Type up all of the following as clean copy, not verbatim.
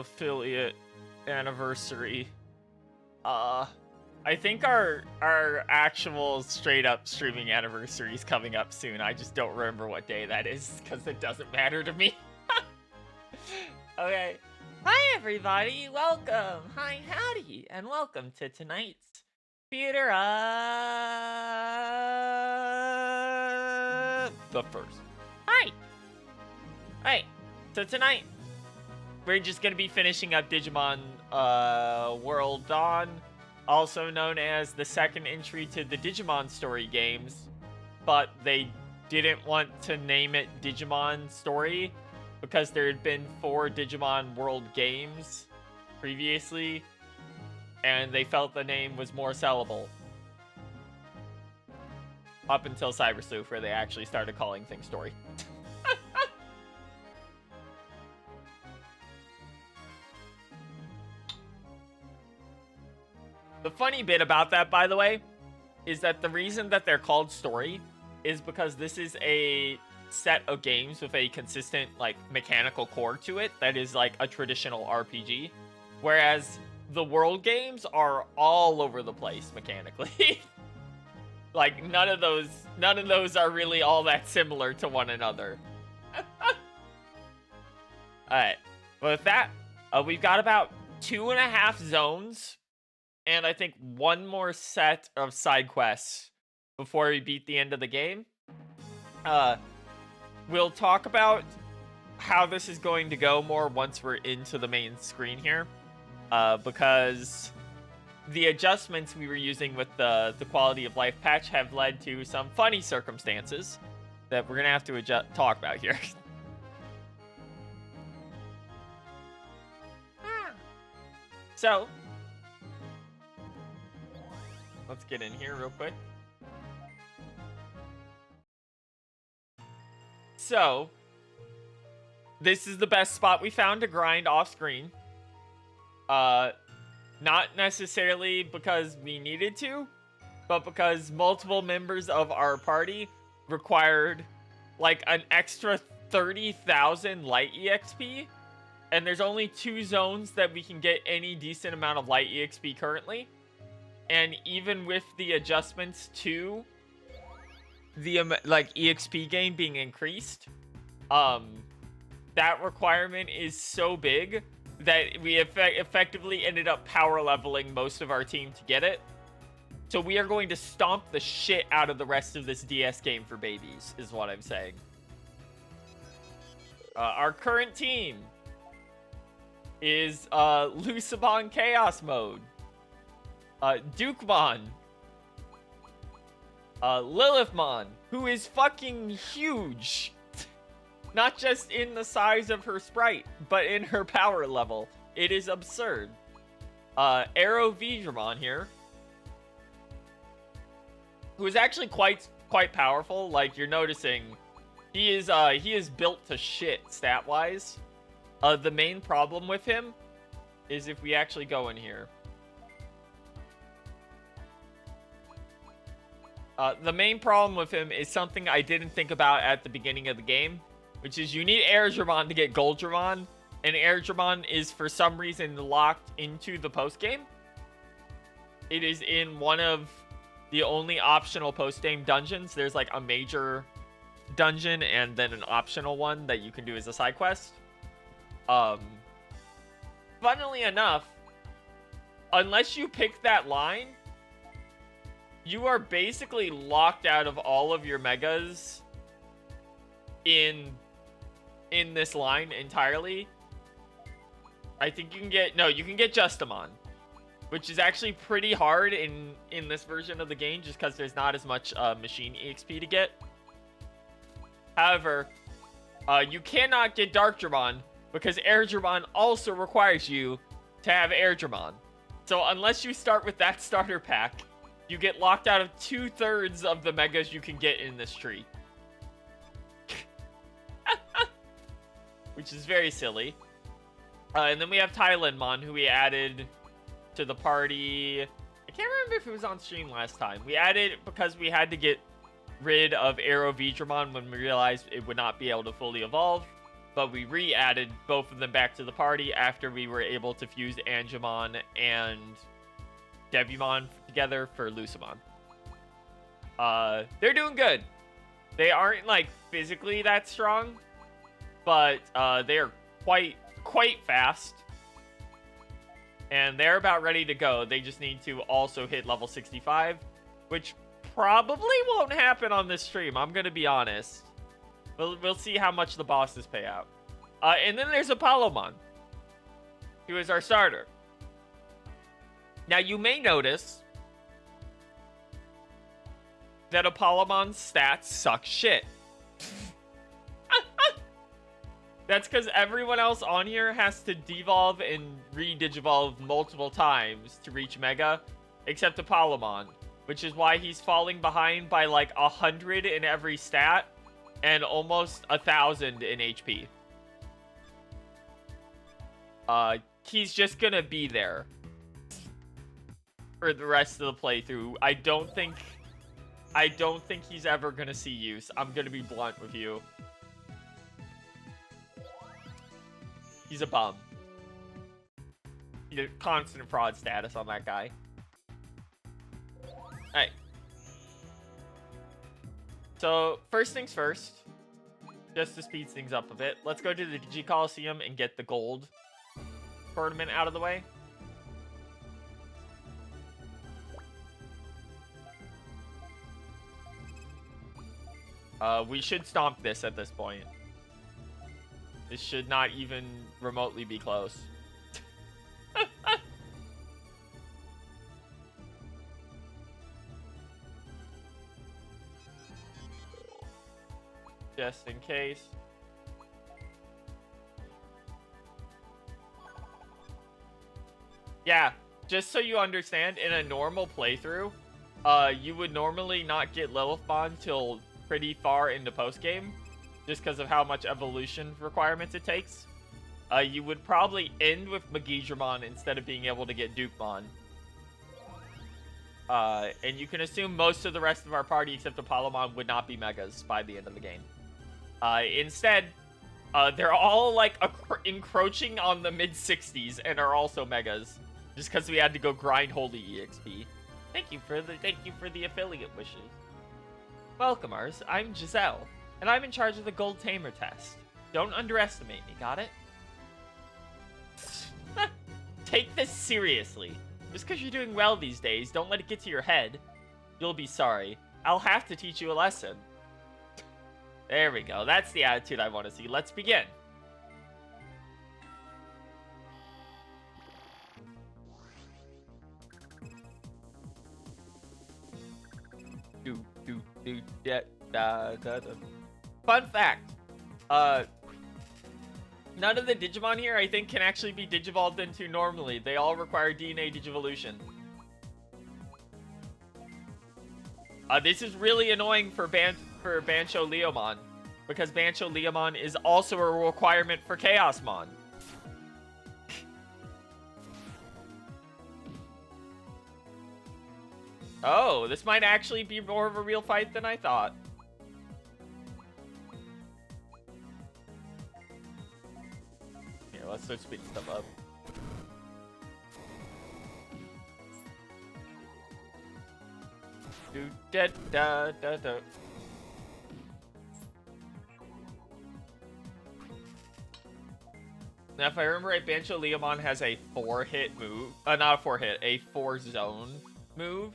affiliate anniversary. I think our actual straight up streaming anniversary is coming up soon. I just don't remember what day that is because it doesn't matter to me. Okay. Hi everybody, welcome. Hi, howdy, and welcome to tonight's Theater of the First. Hi. Hi. So tonight we're just gonna be finishing up Digimon World Dawn, also known as the second entry to the Digimon story games, but they didn't want to name it Digimon Story because there had been 4 Digimon World games previously, and they felt the name was more sellable. Up until Cyber Sleuth, where they actually started calling things Story. The funny bit about that, by the way, is that the reason that they're called Story is because this is a set of games with a consistent, like, mechanical core to it that is like a traditional RPG, whereas the World games are all over the place mechanically. Like, none of those are really all that similar to one another. Alright, well, with that, we've got about 2.5 zones and I think 1 more set of side quests before we beat the end of the game. We'll talk about how this is going to go more once we're into the main screen here, because the adjustments we were using with the quality of life patch have led to some funny circumstances that we're gonna have to talk about here. So, let's get in here real quick. So, this is the best spot we found to grind off screen. Not necessarily because we needed to, but because multiple members of our party required like an extra 30,000 light EXP, and there's only 2 zones that we can get any decent amount of light EXP currently. And even with the adjustments to the like EXP gain being increased, that requirement is so big that we effectively ended up power leveling most of our team to get it. So we are going to stomp the shit out of the rest of this DS game for babies, is what I'm saying. Our current team is Lucibon Chaos Mode, Dukemon, Lilithmon, who is fucking huge. Not just in the size of her sprite, but in her power level. It is absurd. Arrow Vidramon here, who is actually quite powerful. Like, you're noticing, he is built to shit stat-wise. The main problem with him is if we actually go in here. The main problem with him is something I didn't think about at the beginning of the game, which is you need Airdramon to get Goldramon, and Airdramon is for some reason locked into the post-game. It is in one of the only optional post-game dungeons. There's like a major dungeon and then an optional one that you can do as a side quest. Funnily enough, unless you pick that line, you are basically locked out of all of your megas in this line entirely. I think you can get Justamon, which is actually pretty hard in this version of the game just because there's not as much machine EXP to get. However, you cannot get Darkdramon because Airdramon also requires you to have Airdramon. So unless you start with that starter pack, you get locked out of 2/3 of the megas you can get in this tree. Which is very silly. And then we have Thailandmon, who we added to the party. I can't remember if it was on stream last time. We added because we had to get rid of Arrow Vidramon when we realized it would not be able to fully evolve. but we re-added both of them back to the party after we were able to fuse Angemon and Devimon together for Lucemon. They're doing good. They aren't, like, physically that strong, but they are quite fast. And they're about ready to go. They just need to also hit level 65, which probably won't happen on this stream. I'm going to be honest. We'll see how much the bosses pay out. And then there's Apollomon, who is our starter. Now, you may notice that Apollomon's stats suck shit. That's because everyone else on here has to devolve and re-digivolve multiple times to reach Mega, except Apollomon, which is why he's falling behind by like 100 in every stat and almost 1,000 in HP. He's just gonna be there for the rest of the playthrough. I don't think he's ever gonna see use. I'm gonna be blunt with you. He's a bum. He's a constant fraud status on that guy. Hey. So, first things first, just to speed things up a bit, let's go to the Digi Coliseum and get the gold tournament out of the way. We should stomp this at this point. This should not even remotely be close. Just in case. Yeah, just so you understand, in a normal playthrough, you would normally not get Lilithmon till pretty far into post-game, just because of how much evolution requirements it takes. You would probably end with Magidramon instead of being able to get Dupemon. And you can assume most of the rest of our party, except Apollomon, would not be Megas by the end of the game. Instead, they're all, like, encroaching on the mid-60s and are also Megas, just because we had to go grind Holy EXP. Thank you for the affiliate wishes. Welcomers, I'm Giselle, and I'm in charge of the Gold Tamer test. Don't underestimate me, got it? Take this seriously. Just because you're doing well these days, don't let it get to your head. You'll be sorry. I'll have to teach you a lesson. There we go. That's the attitude I want to see. Let's begin. Fun fact. None of the Digimon here, I think, can actually be digivolved into normally. They all require DNA digivolution. This is really annoying for Bancho Leomon, because Bancho Leomon is also a requirement for Chaosmon. Oh, this might actually be more of a real fight than I thought. Here, let's start speeding stuff up. Do da da da da. Now, if I remember right, Bancho Leomon has a 4-hit move. Not a 4-hit, a 4-zone move.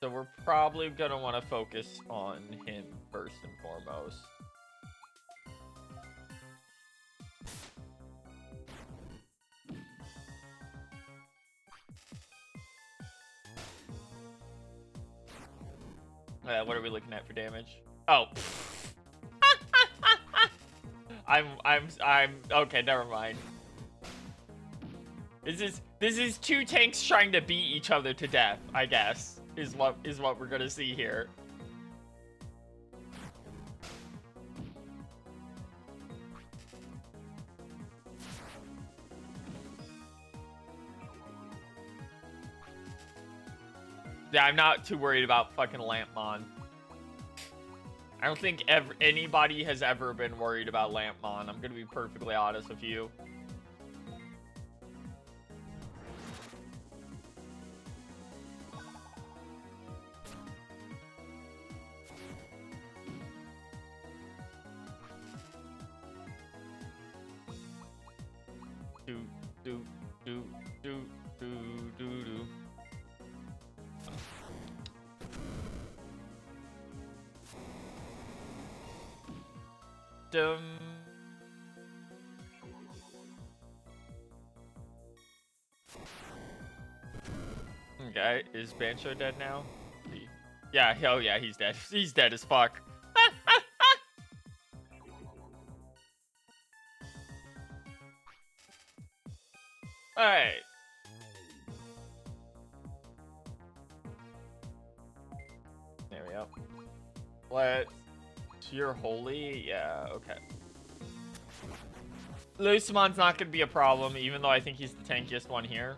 So we're probably gonna want to focus on him first and foremost. What are we looking at for damage? Oh. I'm okay, never mind. This is two tanks trying to beat each other to death, I guess, is what we're gonna see here. Yeah, I'm not too worried about fucking Lampmon. I don't think anybody has ever been worried about Lampmon. I'm gonna be perfectly honest with you. Do do do do do do do. Dum. Okay, is Bancho dead now? Yeah, oh yeah, he's dead. He's dead as fuck. Alright. There we go. Let's... You're holy? Yeah, okay. Lucimon's not going to be a problem, even though I think he's the tankiest one here.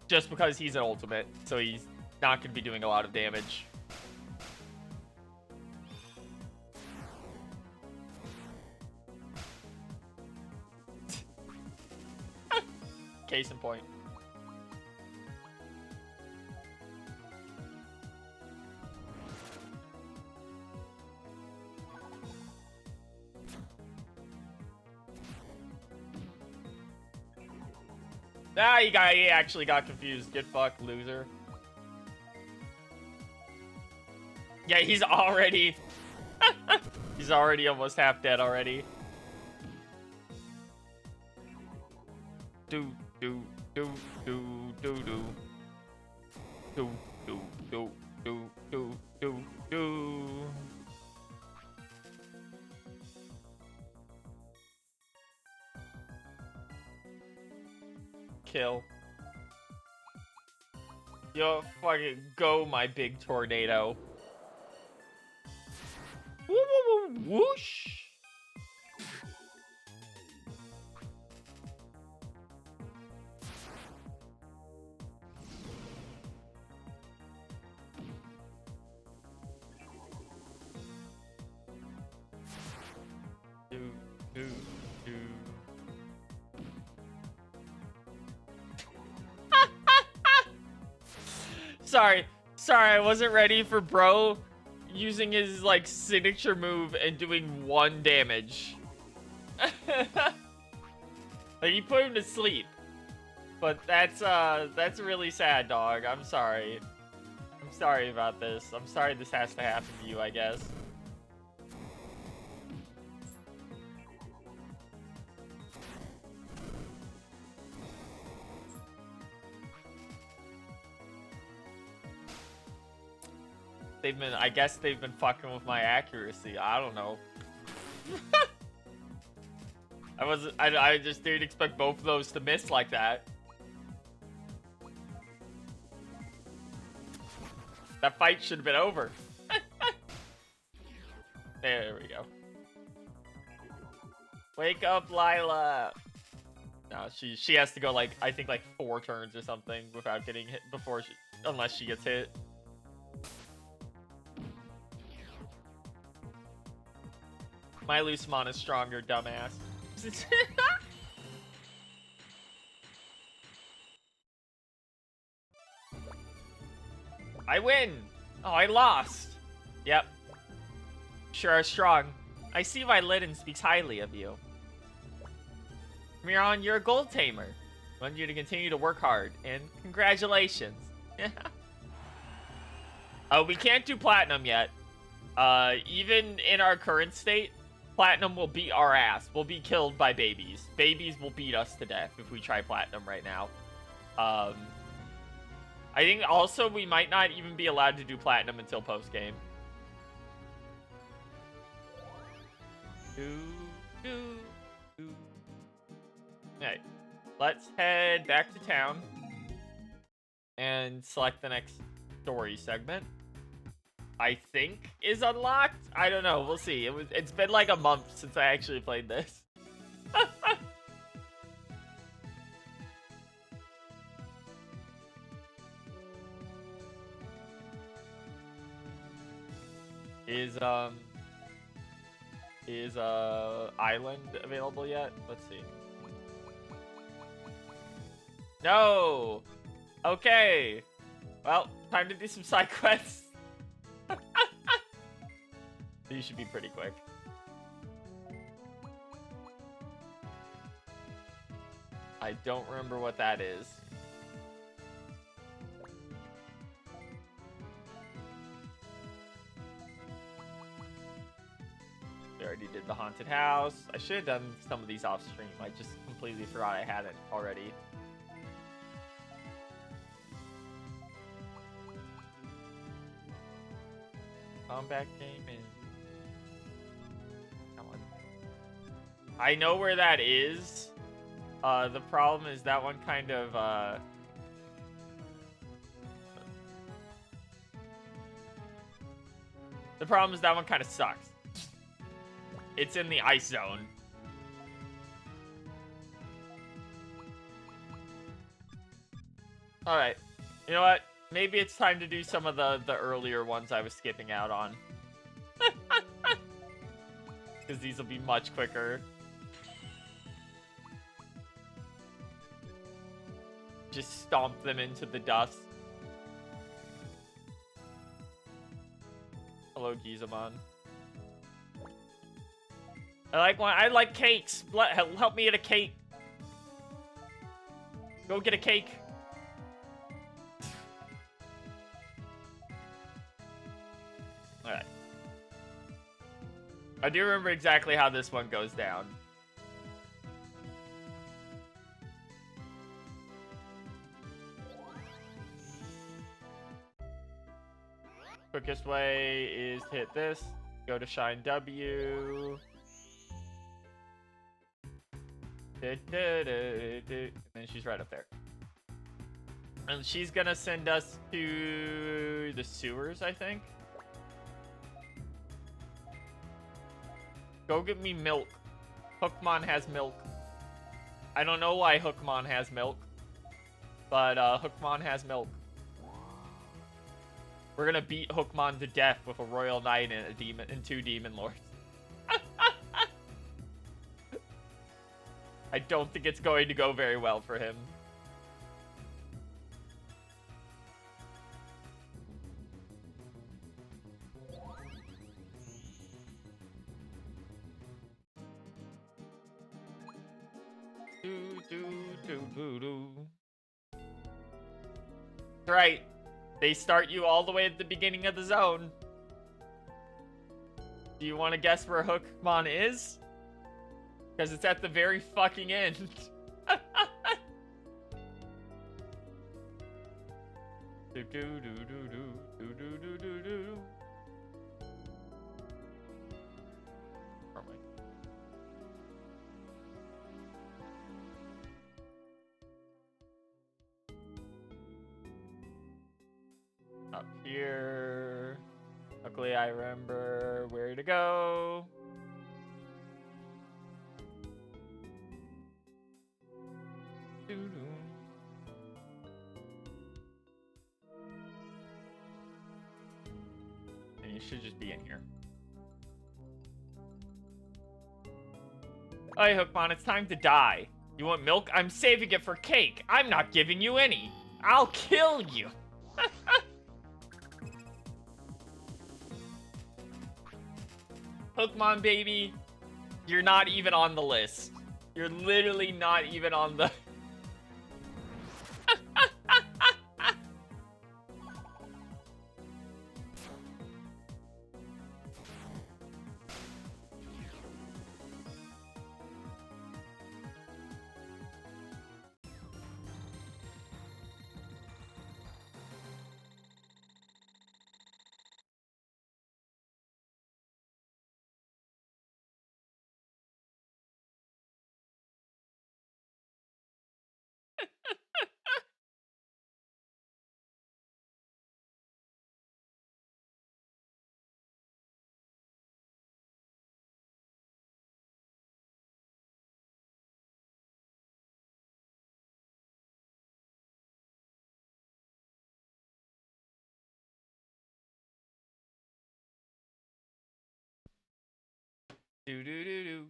Just because he's an ultimate, so he's not going to be doing a lot of damage. Case in point. Ah, he actually got confused. Get fucked, loser. Yeah, he's already... he's already almost half dead already. Do, do, do, do, do, do. Do, do, do, do, do, do, do. Kill. Yo, fucking go, my big tornado. Woo, woo, woo, whoosh. Do, do, do. Sorry, I wasn't ready for bro using his like signature move and doing 1 damage. Like he put him to sleep. But that's really sad, dog. I'm sorry. I'm sorry about this. I'm sorry this has to happen to you, I guess. I guess they've been fucking with my accuracy. I don't know. I just didn't expect both of those to miss like that. That fight should have been over. There we go. Wake up, Lila. No, she has to go like, I think like 4 turns or something without getting hit before unless she gets hit. My Lucemon is stronger, dumbass. I win! Oh, I lost! Yep. Sure are strong. I see why Lydon speaks highly of you. Miron, you're a gold tamer. I want you to continue to work hard, and congratulations. We can't do platinum yet. Even in our current state, platinum will beat our ass. We'll be killed by babies. Babies will beat us to death if we try platinum right now. I think also we might not even be allowed to do platinum until post-game. Alright, let's head back to town and select the next story segment. I think is unlocked. I don't know. We'll see. It's been like a month since I actually played this. Is island available yet? Let's see. No. Okay. Well, time to do some side quests. These should be pretty quick. I don't remember what that is. I already did the haunted house. I should have done some of these off stream. I just completely forgot I had it already. Combat game in. That one. I know where that is. The problem is that one kind of the problem is that one kind of sucks. It's in the ice zone. Alright. You know what? Maybe it's time to do some of the earlier ones I was skipping out on. Because these will be much quicker. Just stomp them into the dust. Hello, Gizamon. I like cakes. Help me get a cake. Go get a cake. Alright. I do remember exactly how this one goes down. Quickest way is to hit this. Go to Shine W. And then she's right up there. And she's gonna send us to the sewers, I think. Go get me milk. Hookmon has milk. I don't know why Hookmon has milk. But Hookmon has milk. We're gonna beat Hookmon to death with a Royal Knight and a demon and 2 Demon Lords. I don't think it's going to go very well for him. That's right. They start you all the way at the beginning of the zone. Do you want to guess where Hookmon is? Because it's at the very fucking end. Up here. Luckily, I remember where to go. And you should just be in here. Hey, Hookmon, it's time to die. You want milk? I'm saving it for cake. I'm not giving you any. I'll kill you. Hookmon, baby, you're not even on the list. You're literally not even on the... Do do do do.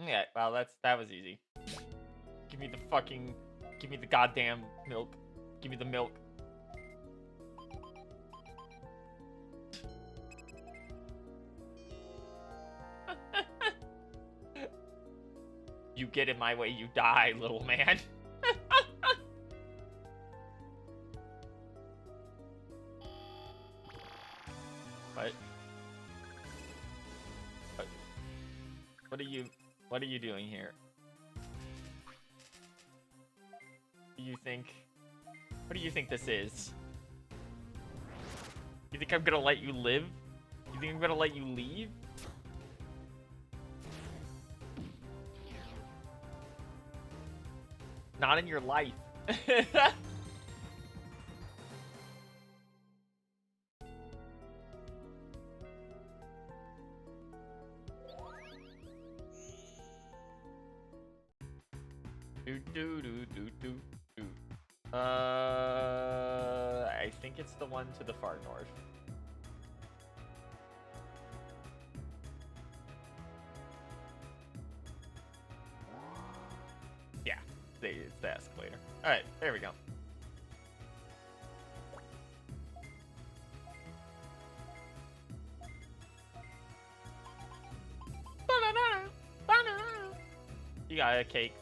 Yeah, well, that was easy. Give me the fucking, give me the goddamn milk. Give me the milk. You get in my way, you die, little man. What? What are you doing here? What do you think this is? You think I'm gonna let you live? You think I'm gonna let you leave? Not in your life. Do do do do do do. I think it's the one to the far north. Yeah, it's the escalator. All right, there we go. You got a cake.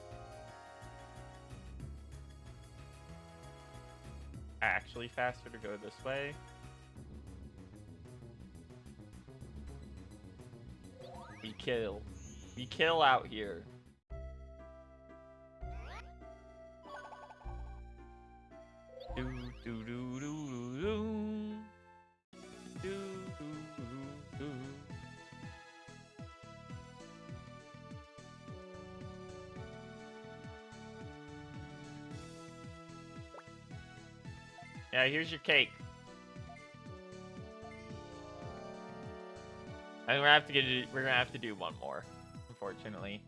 Actually faster to go this way. We kill. We kill out here. Do do do do do do. Do do do do. Yeah, here's your cake. And we're gonna have to do one more, unfortunately.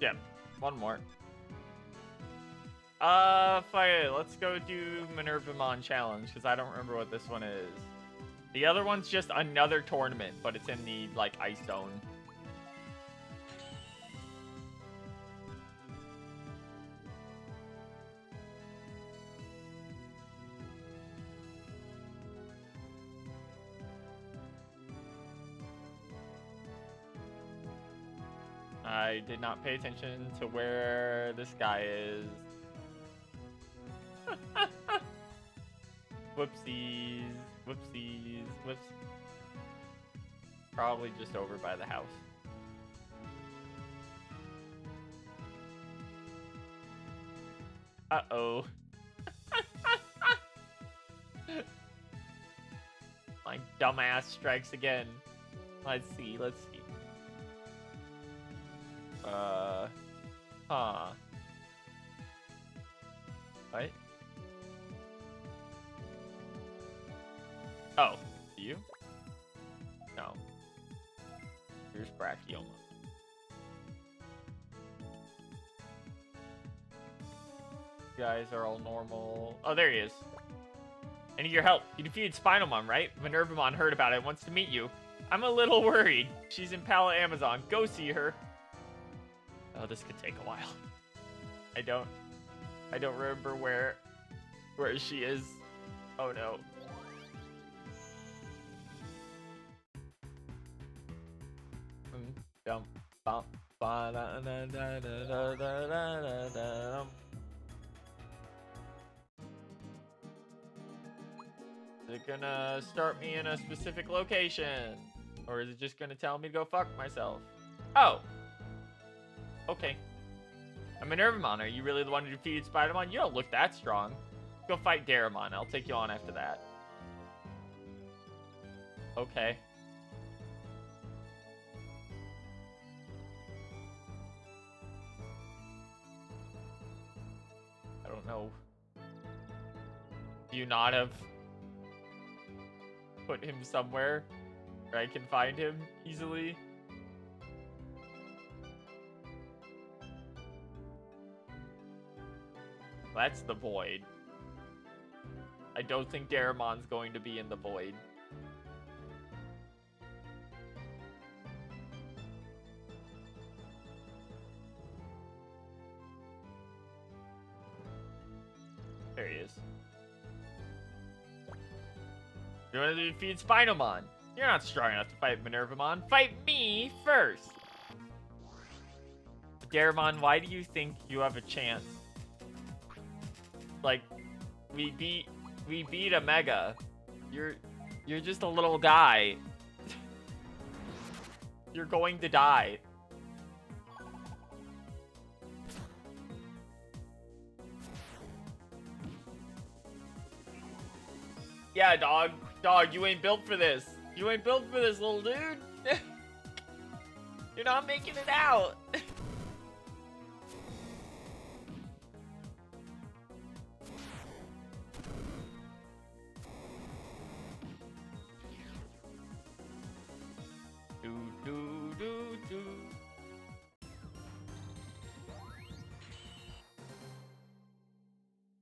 Yeah, one more. Fine, let's go do Minervamon challenge, because I don't remember what this one is. The other one's just another tournament, but it's in the, like, ice zone. I did not pay attention to where this guy is. Whoopsies. Whoopsies. Whoops. Probably just over by the house. Uh-oh. My dumbass strikes again. Let's see. Huh. What? Oh, you? No. Here's Brachioma. You guys are all normal. Oh, there he is. I need your help. You defeated Spinalmon, right? Minervamon heard about it, wants to meet you. I'm a little worried. She's in Pala Amazon. Go see her. Oh, this could take a while. I don't remember where she is. Oh no. Dump, bump, ba da da da da da da da. Is it gonna start me in a specific location? Or is it just gonna tell me to go fuck myself? Oh. Okay. I'm Minervamon. Are you really the one who defeated Spidermon? You don't look that strong. Go fight Daramon. I'll take you on after that. Okay. I don't know. you not have put him somewhere where I can find him easily? That's the void. I don't think Daramon's going to be in the void. There he is. You want to defeat Spinomon? You're not strong enough to fight Minervamon. Fight me first! Daramon, why do you think you have a chance? Like, we beat a Mega. You're just a little guy. You're going to die. Yeah, dog. Dog, you ain't built for this. You ain't built for this, little dude. You're not making it out. Do, do, do, do.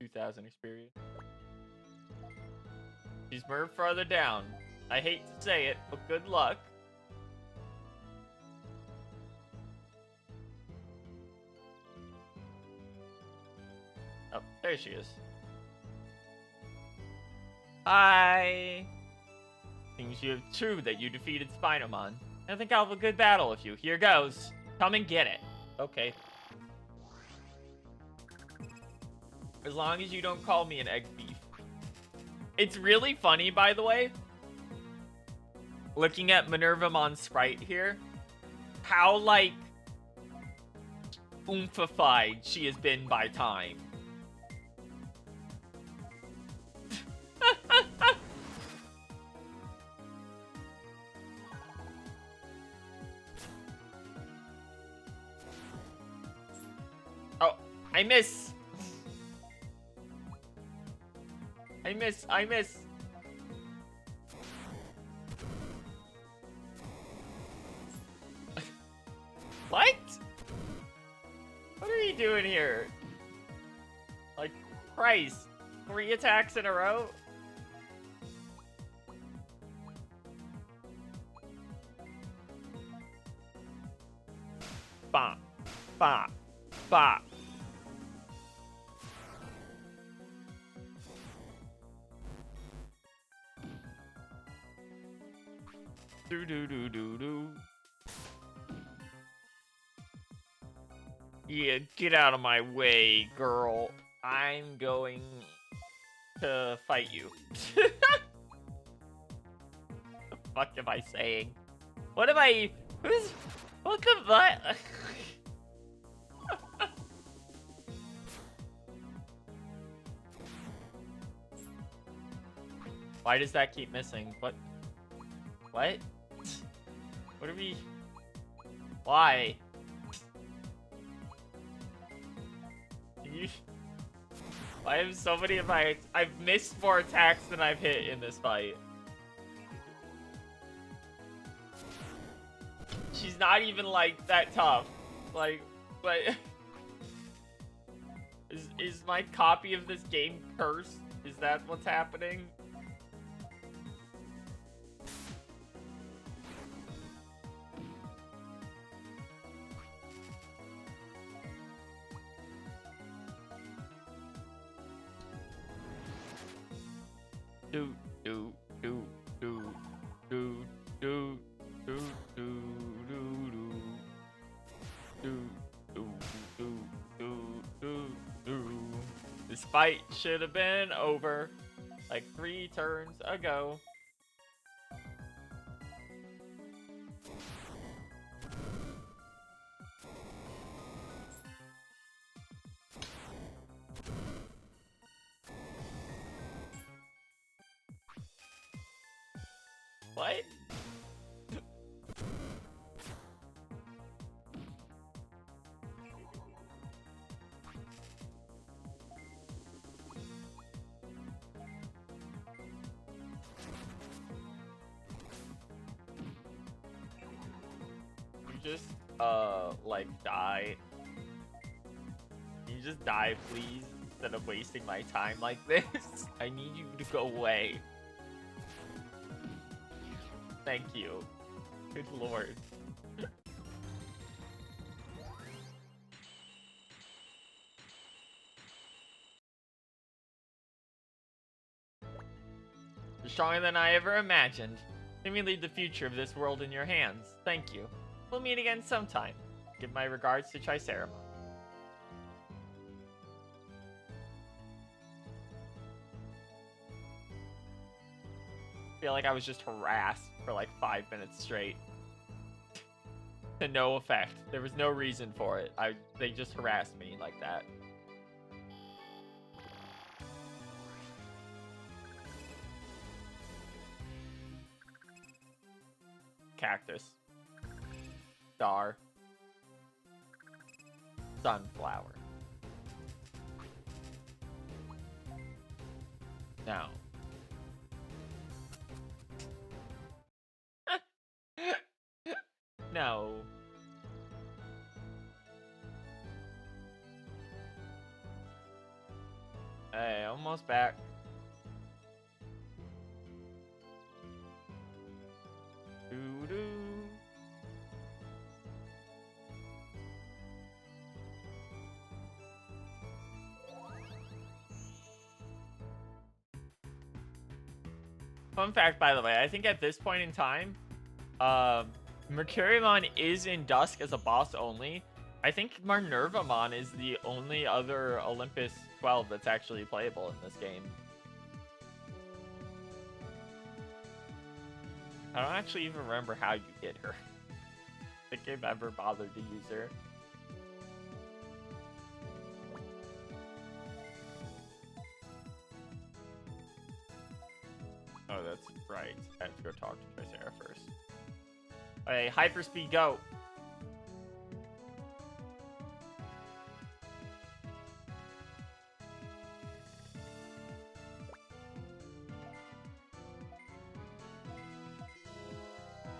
$2,000 experience. She's moved further down. I hate to say it, but good luck. Oh, there she is. Hi. Seems you have true that you defeated Spinomon. I think I'll have a good battle with you. Here goes. Come and get it. Okay. As long as you don't call me an egg thief. It's really funny, by the way, looking at Minervamon's sprite here, how, like, oompified she has been by time. Oh, I miss. I miss. What? What are you doing here? Like, Christ. 3 attacks in a row? Bop. Bop. Bop. Do do do do do. Yeah, get out of my way, girl. I'm going to fight you. What the fuck am I saying? What am I? What the fuck? Why does that keep missing? What? What? What are we? Why? I have so many of my... I've missed more attacks than I've hit in this fight. She's not even, like, that tough. Like, but... Is my copy of this game cursed? Is that what's happening? Do do do do do do do do do do do do do do do. This fight should have been over like 3 turns ago. What? just, like, die? Can you just die, please? Instead of wasting my time like this? I need you to go away. Thank you. Good lord. You're stronger than I ever imagined. Let me leave the future of this world in your hands. Thank you. We'll meet again sometime. Give my regards to Triceramon. I feel like I was just harassed for like 5 minutes straight. To no effect. There was no reason for it. They just harassed me like that. Cactus. Star. Sunflower. Now. No. Hey, almost back. Doo-doo. Fun fact, by the way, I think at this point in time, Mercurymon is in Dusk as a boss only. I think Minervamon is the only other Olympus 12 that's actually playable in this game. I don't actually even remember how you get her. I think I've ever bothered to use her. Oh, that's right. I have to go talk to Tricera first. Hey, hyperspeed, go!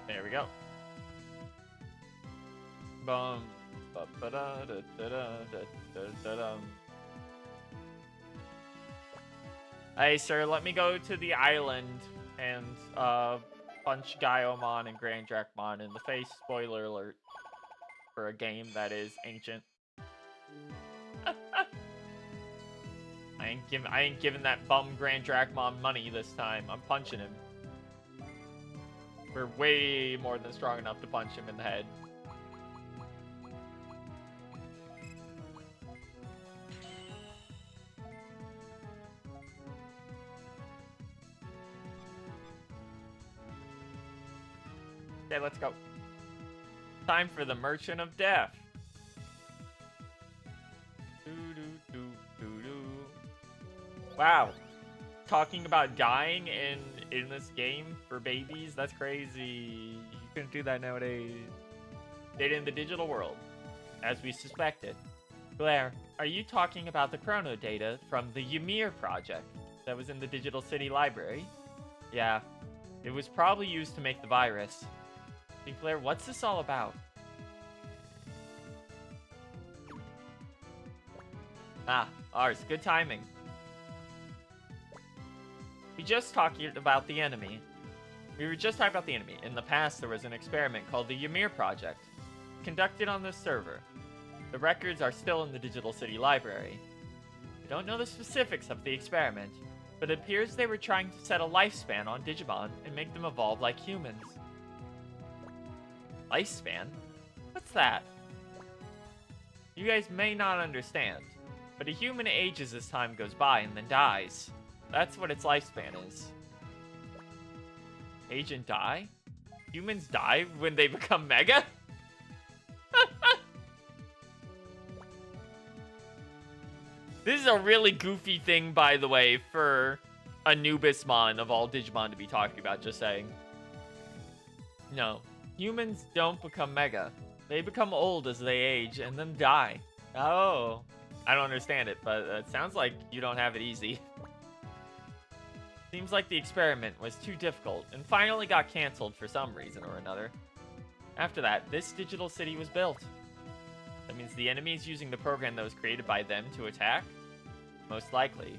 There we go. Bum. Hey, sir, let me go to the island and punch Gaiomon and Grand Dracmon in the face. Spoiler alert for a game that is ancient. I ain't giving that bum Grand Dracmon money this time. I'm punching him. We're way more than strong enough to punch him in the head. Okay, let's go. Time for the Merchant of Death. Wow. Talking about dying in this game for babies, that's crazy. You couldn't do that nowadays. Data in the digital world, as we suspected. Blair, are you talking about the chrono data from the YMIR project that was in the Digital City Library? Yeah, it was probably used to make the virus. Hey Blair, what's this all about? Ah, ours, good timing. We were just talking about the enemy. In the past, there was an experiment called the YMIR Project, conducted on this server. The records are still in the Digital City Library. We don't know the specifics of the experiment, but it appears they were trying to set a lifespan on Digimon and make them evolve like humans. Lifespan? What's that? You guys may not understand, but a human ages as time goes by and then dies. That's what its lifespan is. Age and die? Humans die when they become mega? This is a really goofy thing, by the way, for Anubismon of all Digimon to be talking about, just saying. No, humans don't become mega. They become old as they age and then die. Oh, I don't understand it, but it sounds like you don't have it easy. Seems like the experiment was too difficult and finally got cancelled for some reason or another. After that, this digital city was built. That means the enemy is using the program that was created by them to attack? Most likely.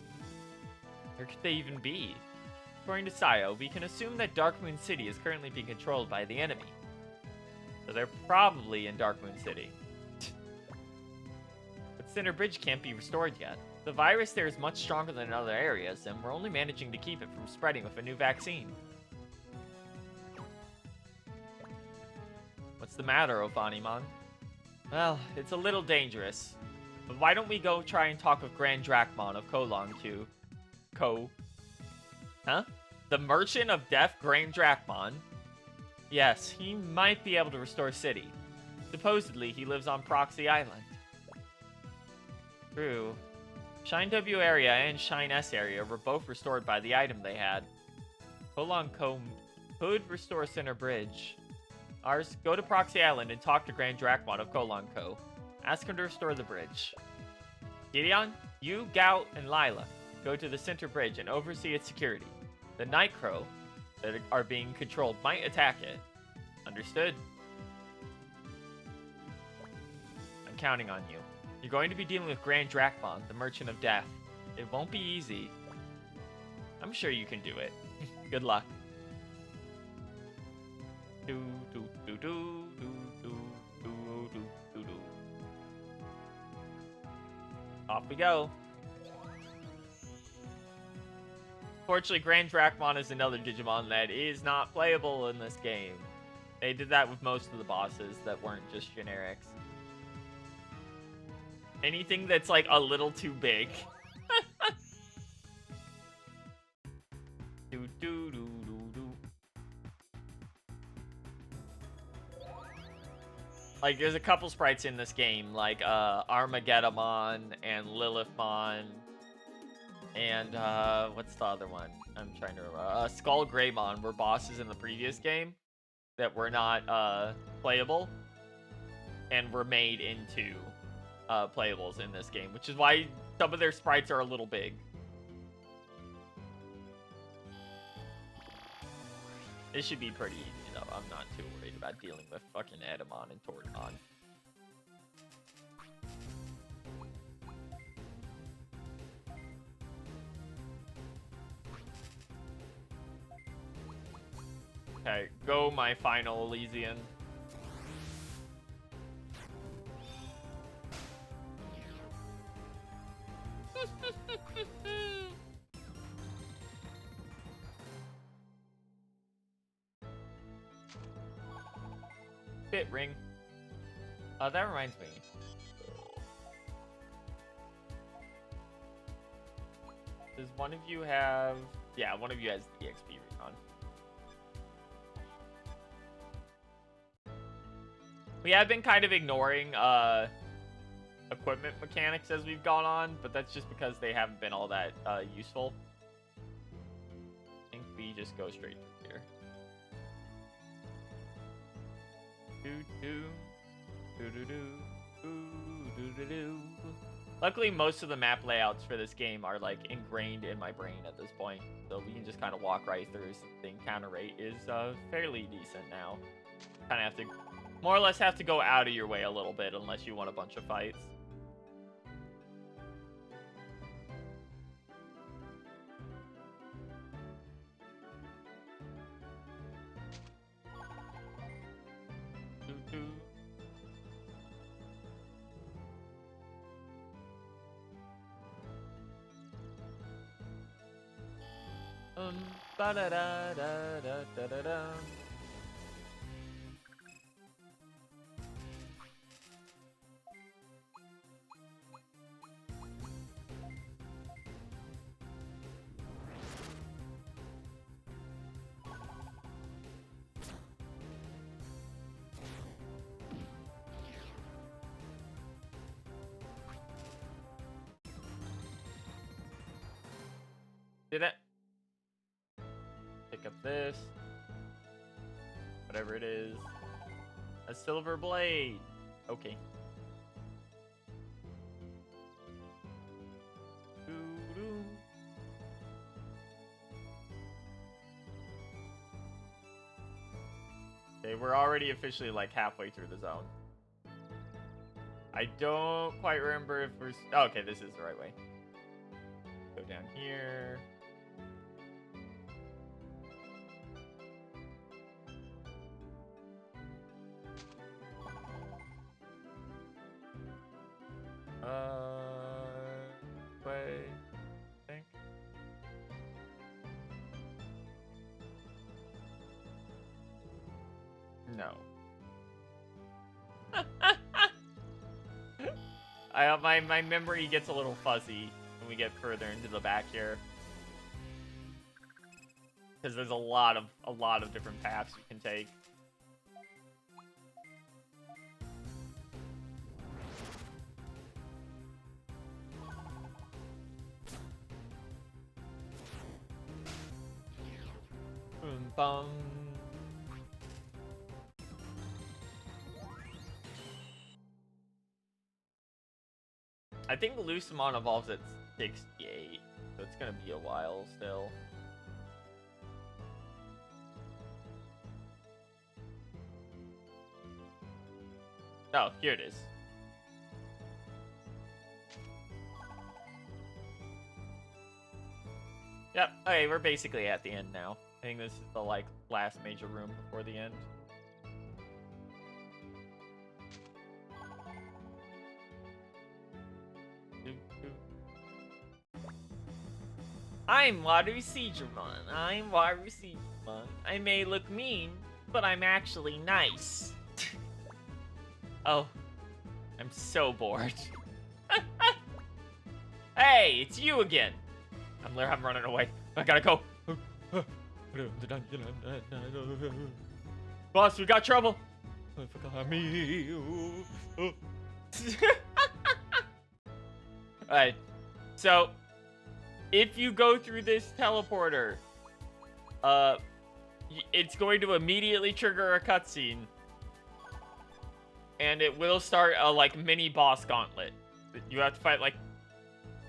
Where could they even be? According to Sayo, we can assume that Dark Moon City is currently being controlled by the enemy. So they're probably in Dark Moon City. But Center Bridge can't be restored yet. The virus there is much stronger than in other areas, and we're only managing to keep it from spreading with a new vaccine. What's the matter, Ofanimon? Well, it's a little dangerous. But why don't we go try and talk with Grand Drachmon of Kolong to... Huh? The Merchant of Death, Grand Drachmon? Yes, he might be able to restore City. Supposedly, he lives on Proxy Island. True. Shine W area and Shine S area were both restored by the item they had. Kolong Co could restore Center Bridge. Ours, go to Proxy Island and talk to Grand Drachmon of Kolong Co. Ask him to restore the bridge. Gideon, you, Gout, and Lila go to the Center Bridge and oversee its security. The Night Crow that are being controlled might attack it. Understood? I'm counting on you. You're going to be dealing with Grand Drachmon, the Merchant of Death. It won't be easy. I'm sure you can do it. Good luck. Do do do do do do do do do do. Off we go. Fortunately, Grand Drachmon is another Digimon that is not playable in this game. They did that with most of the bosses that weren't just generics. Anything that's like a little too big. Do do do do do. Like, there's a couple sprites in this game, like Armageddonmon and Lilithmon, and what's the other one? I'm trying to remember. Skull Greymon were bosses in the previous game that were not playable and were made into playables in this game, which is why some of their sprites are a little big. It should be pretty easy though. I'm not too worried about dealing with fucking Edamon and Tortamon. Okay, go my final Elysian. Bit ring. That reminds me. Does one of you have... Yeah, one of you has the EXP recon. We have been kind of ignoring equipment mechanics as we've gone on, but that's just because they haven't been all that useful. I think we just go straight through here. Luckily, most of the map layouts for this game are like ingrained in my brain at this point, so we can just kind of walk right through. So the encounter rate is fairly decent now. Kind of have to, more or less, have to go out of your way a little bit unless you want a bunch of fights. Ba da da da da da da da. Did it? Pick up this. Whatever it is. A silver blade. Okay. Doo-doo. Okay, we're already officially like halfway through the zone. I don't quite remember if we're... Oh, okay, this is the right way. Go down here. Way, I think. No. My memory gets a little fuzzy when we get further into the back here, because there's a lot of different paths you can take. Boom, bum. I think Lucemon evolves at 68, so it's gonna be a while still. Oh, here it is. Yep, okay, we're basically at the end now. I think this is the, like, last major room before the end. I'm Digimon. I'm Digimon. I may look mean, but I'm actually nice. Oh, I'm so bored. Hey, it's you again. I'm running away. I gotta go. Boss, we got trouble. Forgot me. Alright, so if you go through this teleporter, it's going to immediately trigger a cutscene, and it will start a like mini boss gauntlet. You have to fight like,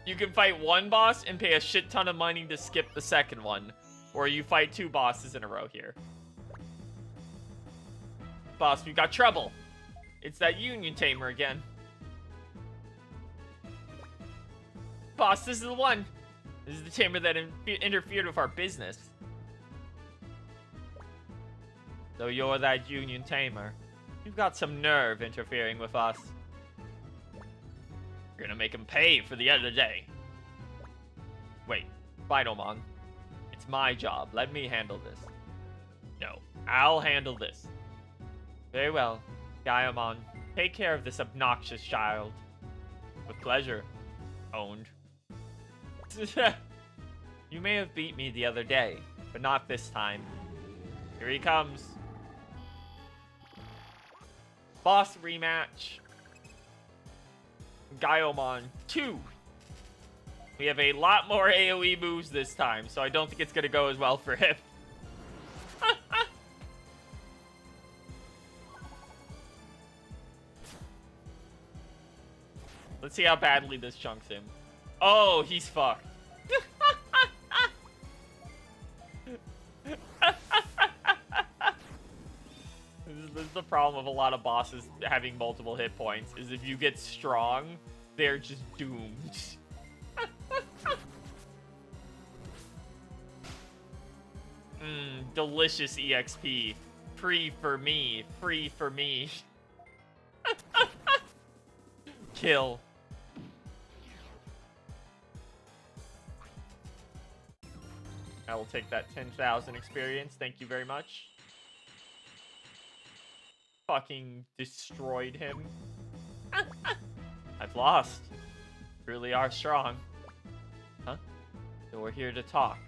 you can fight one boss and pay a shit ton of money to skip the second one, or you fight 2 bosses in a row here. Boss, we got trouble. It's that Union Tamer again. Boss, this is the one. This is the tamer that interfered with our business. So you're that Union Tamer. You've got some nerve interfering with us. You're gonna make him pay for the end of the day. Wait, Vitalmon. It's my job. Let me handle this. No, I'll handle this. Very well, Gaiamon. Take care of this obnoxious child. With pleasure. Owned. You may have beat me the other day, but not this time. Here he comes. Boss rematch. Gaiamon 2. We have a lot more AoE moves this time, so I don't think it's gonna go as well for him. Let's see how badly this chunks him. Oh, he's fucked. This is the problem of a lot of bosses having multiple hit points, is if you get strong, they're just doomed. Delicious EXP. Free for me. Free for me. Kill. I will take that 10,000 experience. Thank you very much. Fucking destroyed him. I've lost. Truly are strong. Huh? So we're here to talk.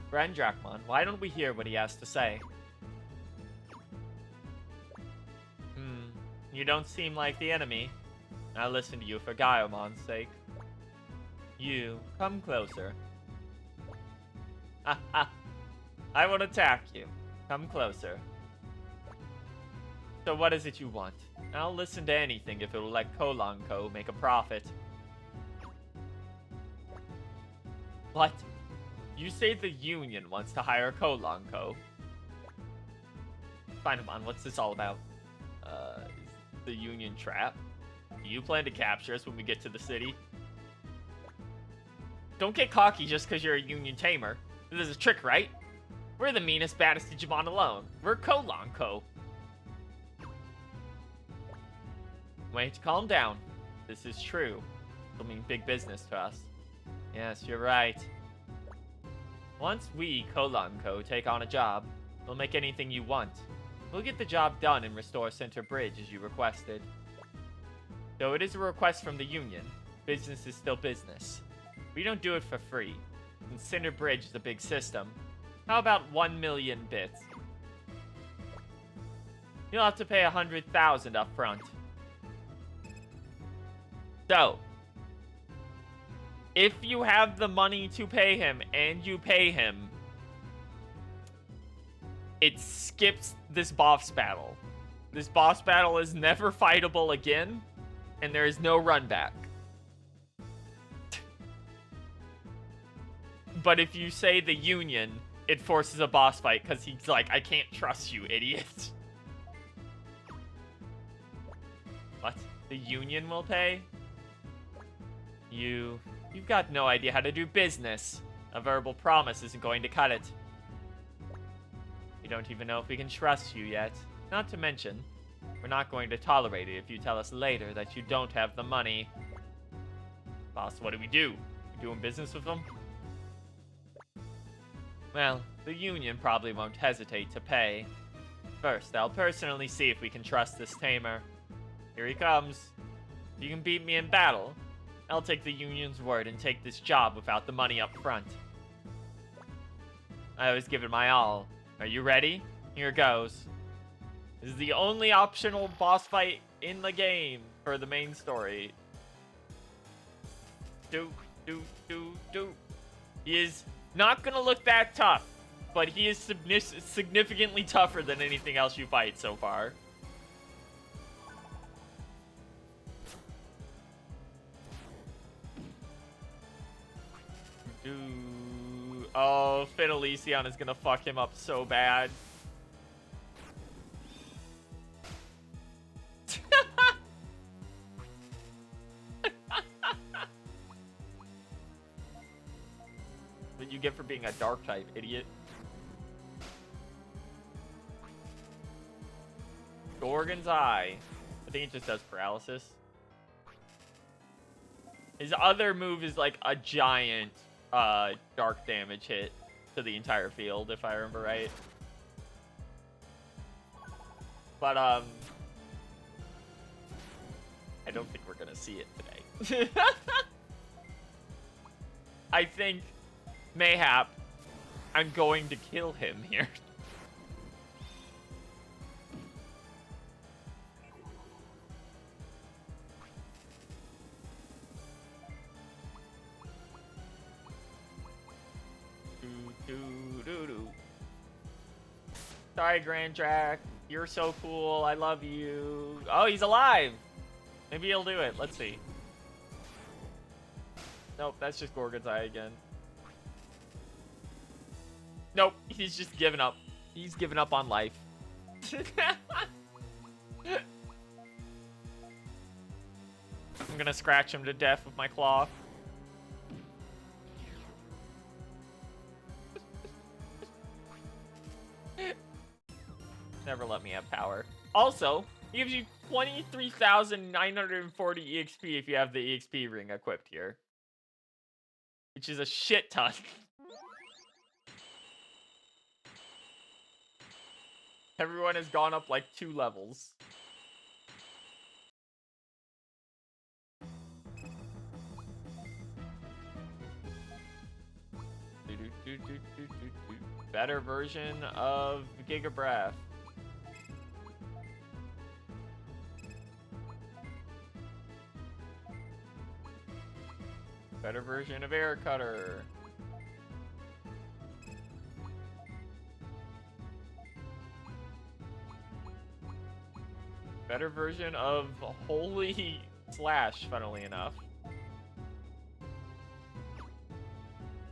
Grand Drakmon, why don't we hear what he has to say? You don't seem like the enemy. I'll listen to you for Gaiamon's sake. You, come closer. I won't attack you. Come closer. So what is it you want? I'll listen to anything if it will let Kolanko make a profit. What? You say the Union wants to hire Kolanko? Fine, Amon, what's this all about? Is the Union trap? Do you plan to capture us when we get to the city? Don't get cocky just because you're a Union tamer. This is a trick, right? We're the meanest, baddest Digimon alone. We're Ko. Wait, calm down. This is true. It'll mean big business to us. Yes, you're right. Once we, Ko, take on a job, we'll make anything you want. We'll get the job done and restore Center Bridge as you requested. Though it is a request from the Union, business is still business. We don't do it for free. And Center Bridge is a big system. How about 1 million bits? You'll have to pay 100,000 up front. So, if you have the money to pay him and you pay him, it skips this boss battle. This boss battle is never fightable again, and there is no run back. But if you say the Union, it forces a boss fight because he's like, I can't trust you, idiot. What? The Union will pay? You've got no idea how to do business. A verbal promise isn't going to cut it. We don't even know if we can trust you yet. Not to mention, we're not going to tolerate it if you tell us later that you don't have the money. Boss, what do? We doing business with them? Well, the Union probably won't hesitate to pay. First, I'll personally see if we can trust this tamer. Here he comes. If you can beat me in battle, I'll take the Union's word and take this job without the money up front. I always give it my all. Are you ready? Here goes. This is the only optional boss fight in the game for the main story. Do. He is not gonna look that tough, but he is significantly tougher than anything else you fight so far. Oh, Fidelicion is gonna fuck him up so bad. What you get for being a dark type, idiot. Gorgon's Eye. I think it just does paralysis. His other move is like a giant dark damage hit to the entire field, if I remember right. But I don't think we're gonna see it today. I think mayhap I'm going to kill him here. Sorry, Grand Drac. You're so cool. I love you. Oh, he's alive. Maybe he'll do it. Let's see. Nope, that's just Gorgon's Eye again. Nope, he's just given up. He's given up on life. I'm gonna scratch him to death with my claw. Never let me have power. Also, he gives you 23,940 EXP if you have the EXP ring equipped here. Which is a shit ton. Everyone has gone up like 2 levels. Better version of Giga Breath. Better version of Air Cutter. Better version of Holy Slash, funnily enough.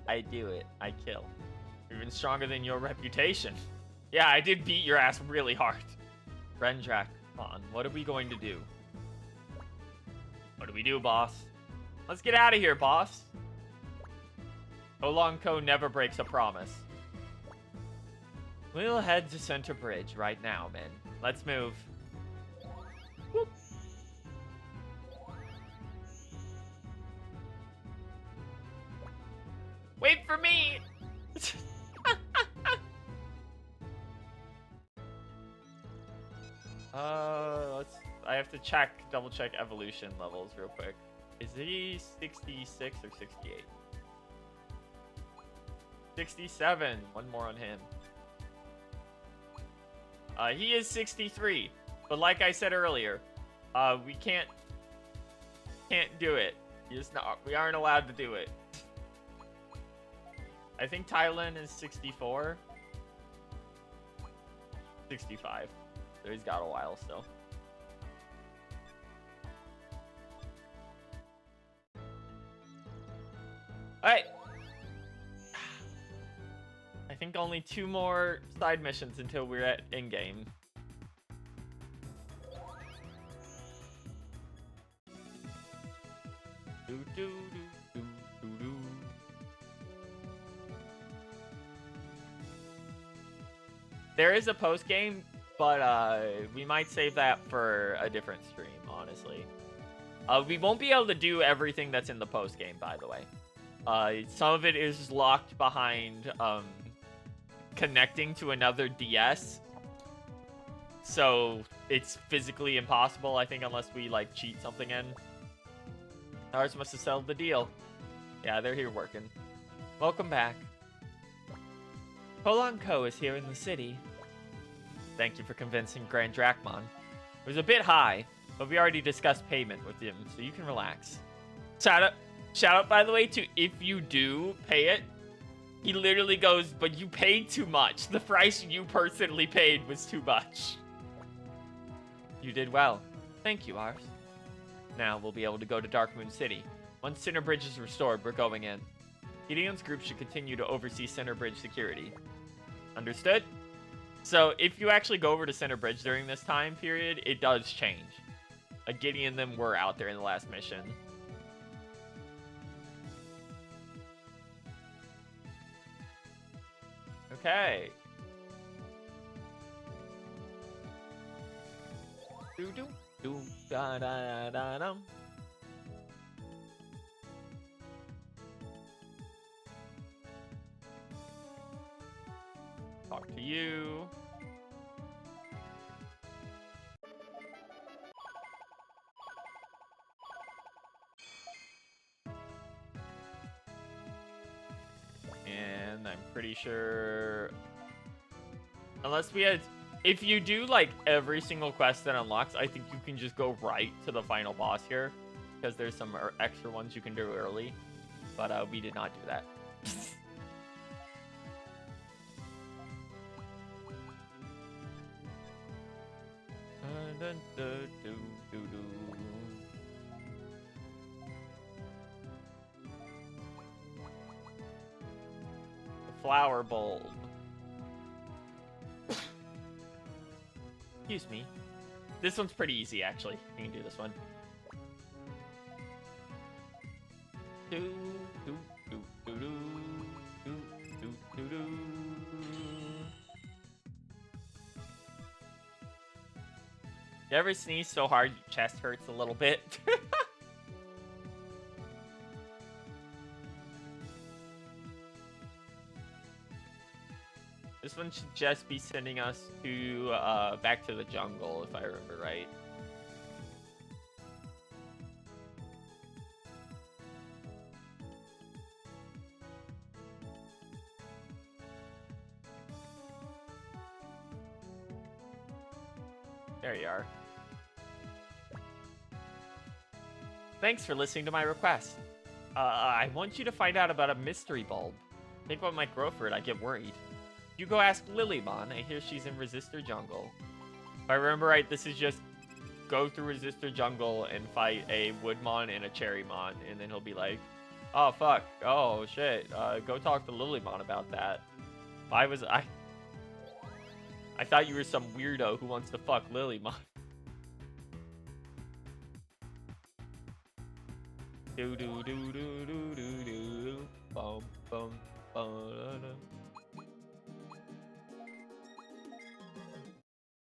I do it. I kill. Even stronger than your reputation. Yeah, I did beat your ass really hard. Grandrakmon, what are we going to do? What do we do, boss? Let's get out of here, boss. Olanko never breaks a promise. We'll head to Center Bridge right now, men. Let's move. Whoop. Wait for me! I have to double check evolution levels real quick. Is he 66 or 68? 67. One more on him. He is 63. But like I said earlier, we can't do it. We aren't allowed to do it. I think Thailand is 64. 65. So he's got a while still. Alright. I think only 2 more side missions until we're at in-game. There is a post-game, but we might save that for a different stream, honestly. We won't be able to do everything that's in the post-game, by the way. Some of it is locked behind connecting to another DS. So it's physically impossible, I think, unless we, like, cheat something in. Ours must have settled the deal. Yeah, they're here working. Welcome back. Polanco is here in the city. Thank you for convincing Grandrakmon. It was a bit high, but we already discussed payment with him, so you can relax. Shout out, by the way, to if you do pay it, he literally goes, but you paid too much. The price you personally paid was too much. You did well. Thank you, Ars. Now we'll be able to go to Darkmoon City. Once Center Bridge is restored, we're going in. Gideon's group should continue to oversee Center Bridge security. Understood? So if you actually go over to Center Bridge during this time period, it does change. Gideon and them were out there in the last mission. Okay. Do do do da da da dum. Talk to you. And I'm pretty sure, unless we had, if you do like every single quest that unlocks, I think you can just go right to the final boss here, because there's some extra ones you can do early, but we did not do that. Flower bulb. Excuse me. This one's pretty easy, actually. You can do this one. Do do do do do do do do do. You ever sneeze so hard your chest hurts a little bit? This one should just be sending us to back to the jungle, if I remember right. There you are. Thanks for listening to my request. I want you to find out about a mystery bulb. Think what might grow for it, I get worried. You go ask Lilymon. I hear she's in Resistor Jungle. If I remember right, this is just go through Resistor Jungle and fight a Woodmon and a Cherrymon, and then he'll be like, oh, fuck. Oh, shit. Go talk to Lilymon about that. I thought you were some weirdo who wants to fuck Lilymon. Do do do do do do do. Bum bum bum.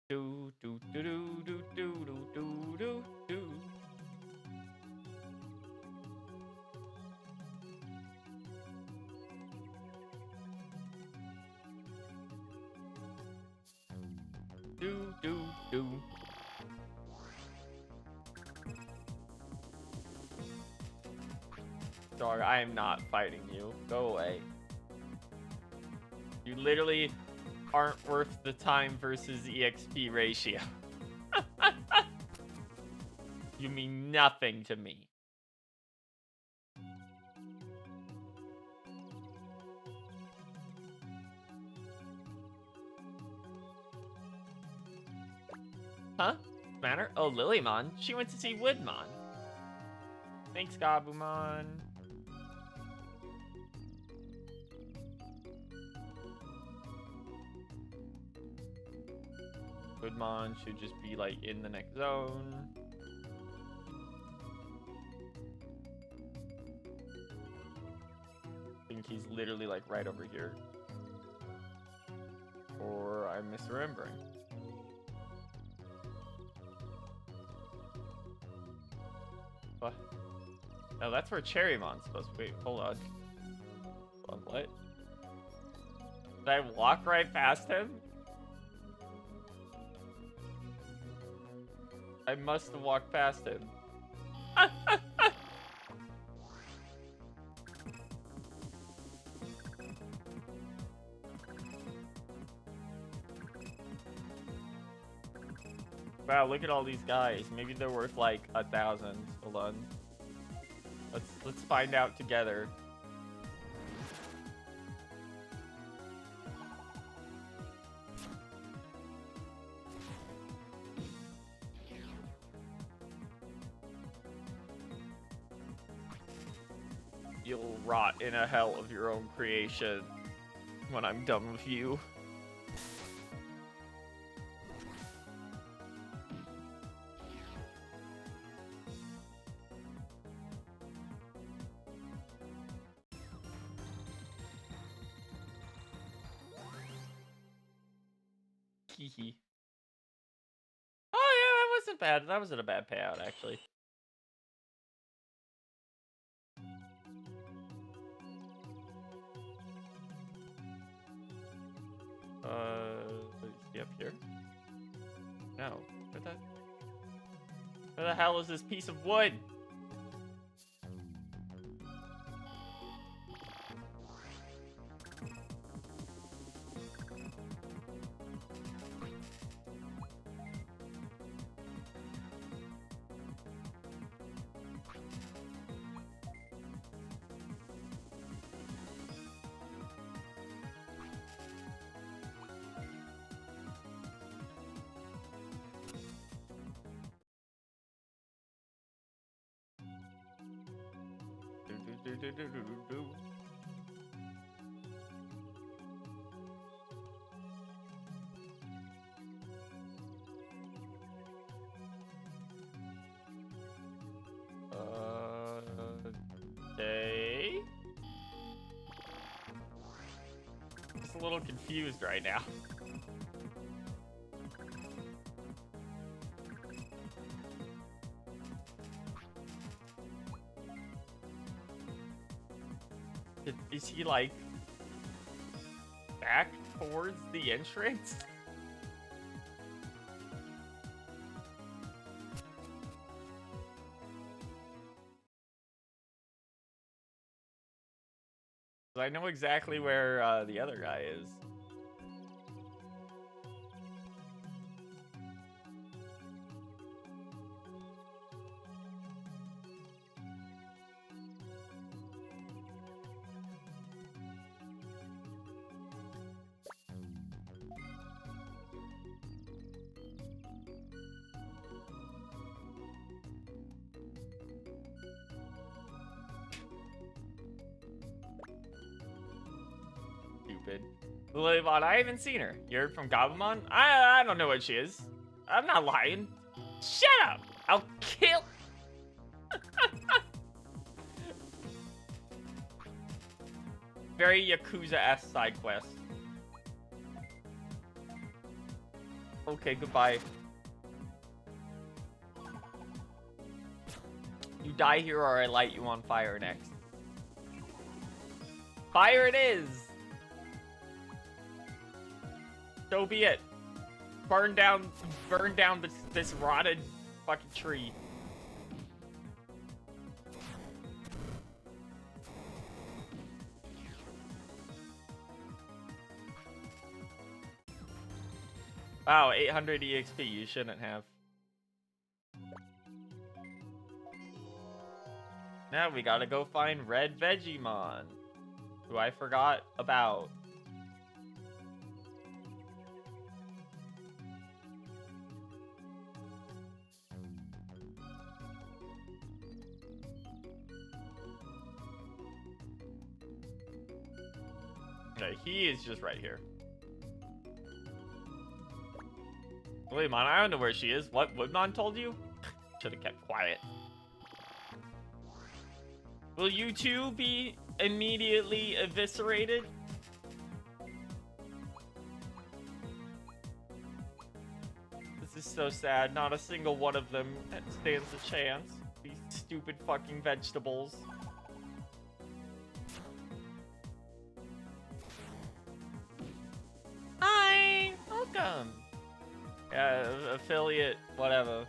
Do do do do do do do do do do. Do do do. Dog, I am not fighting you. Go away. You literally aren't worth the time versus EXP ratio. You mean nothing to me. Huh? Matter? Oh, Lilymon. She went to see Woodmon. Thanks, Gabumon. Woodmon should just be like in the next zone. I think he's literally like right over here. Or I'm misremembering. What? No, that's where Cherrymon's supposed to be. Wait, hold on. Hold on, what? Did I walk right past him? I must have walked past him. Wow, look at all these guys. Maybe they're worth like 1,000. Hold on. Let's find out together. You'll rot in a hell of your own creation when I'm done with you. Hehe. Oh yeah, that wasn't bad. That wasn't a bad payout, actually. Is he up here? No. Where the hell is this piece of wood? Do. Okay. Just a little confused right now. Is he like back towards the entrance? I know exactly where the other guy is. Stupid. Lilymon, I haven't seen her. You heard from Gabumon? I don't know what she is. I'm not lying. Shut up! I'll kill... Very Yakuza-esque side quest. Okay, goodbye. You die here or I light you on fire next. Fire it is! So be it. Burn down this rotted fucking tree. Wow, 800 EXP, you shouldn't have. Now we gotta go find Red Vegemon, who I forgot about. Okay, he is just right here. Lilymon, I don't know where she is. What Woodmon told you? Should have kept quiet. Will you two be immediately eviscerated? This is so sad. Not a single one of them stands a chance. These stupid fucking vegetables. Hi! Welcome! Yeah, affiliate, whatever.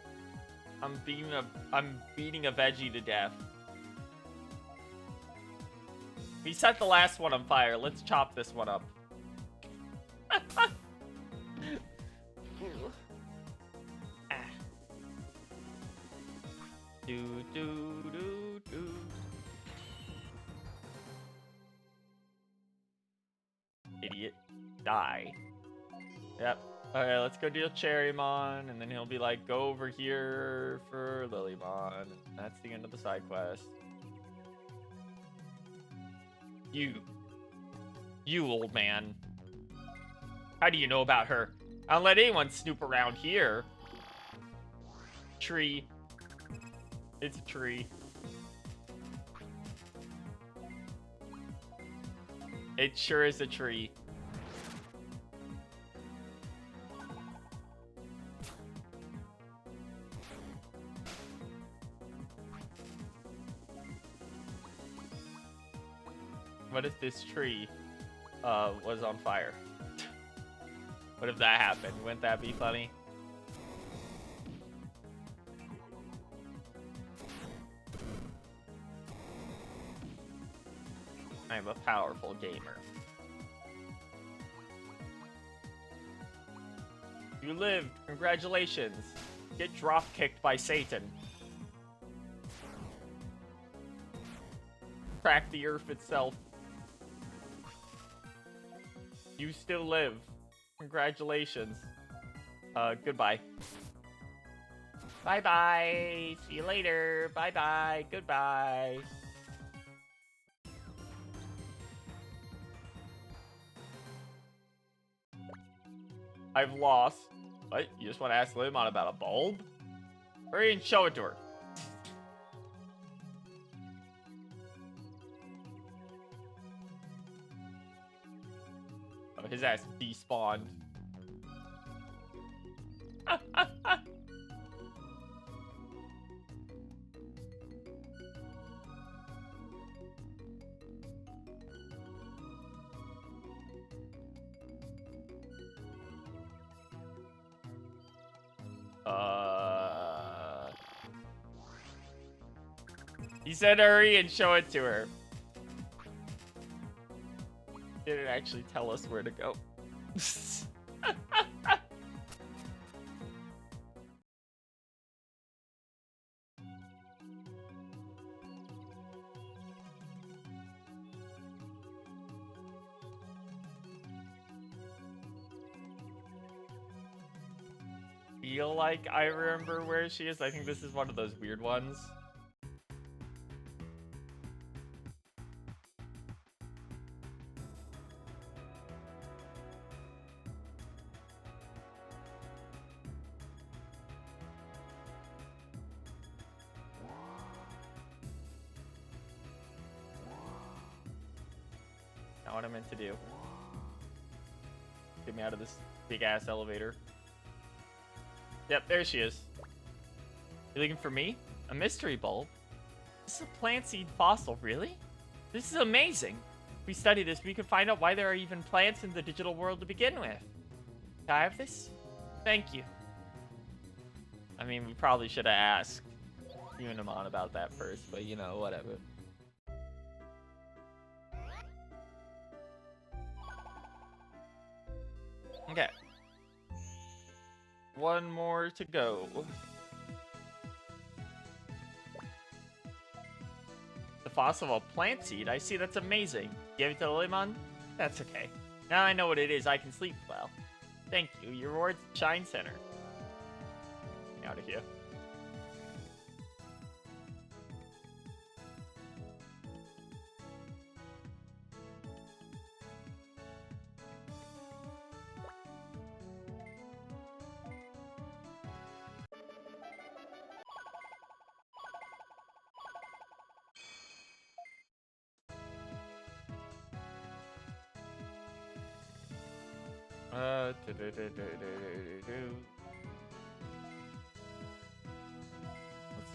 I'm beating a veggie to death. We set the last one on fire. Let's chop this one up. Do do do do. Idiot. Die. Yep. Okay, let's go deal Cherrymon, and then he'll be like, go over here for Lilymon. And that's the end of the side quest. You old man. How do you know about her? I don't let anyone snoop around here. Tree. It's a tree. It sure is a tree. What if this tree was on fire? What if that happened? Wouldn't that be funny? I'm a powerful gamer. You lived. Congratulations. Get drop-kicked by Satan. Crack the earth itself. You still live. Congratulations. Goodbye. Bye-bye. See you later. Bye-bye. Goodbye. I've lost. What? You just want to ask Lilymon about a bulb? Hurry and show it to her. Oh, his ass despawned. He said hurry and show it to her. Didn't actually tell us where to go. Feel like I remember where she is. I think this is one of those weird ones. Not what I meant to do. Get me out of this big-ass elevator. Yep, there she is. You looking for me? A mystery bulb? This is a plant seed fossil, really? This is amazing. If we study this, we can find out why there are even plants in the digital world to begin with. Can I have this? Thank you. I mean, we probably should have asked Unimon about that first, but you know, whatever. Okay. One more to go. The fossil of a plant seed? I see, that's amazing. Give it to Lilymon? That's okay. Now I know what it is, I can sleep well. Thank you. Your reward's Shine Center. Out of here. Let's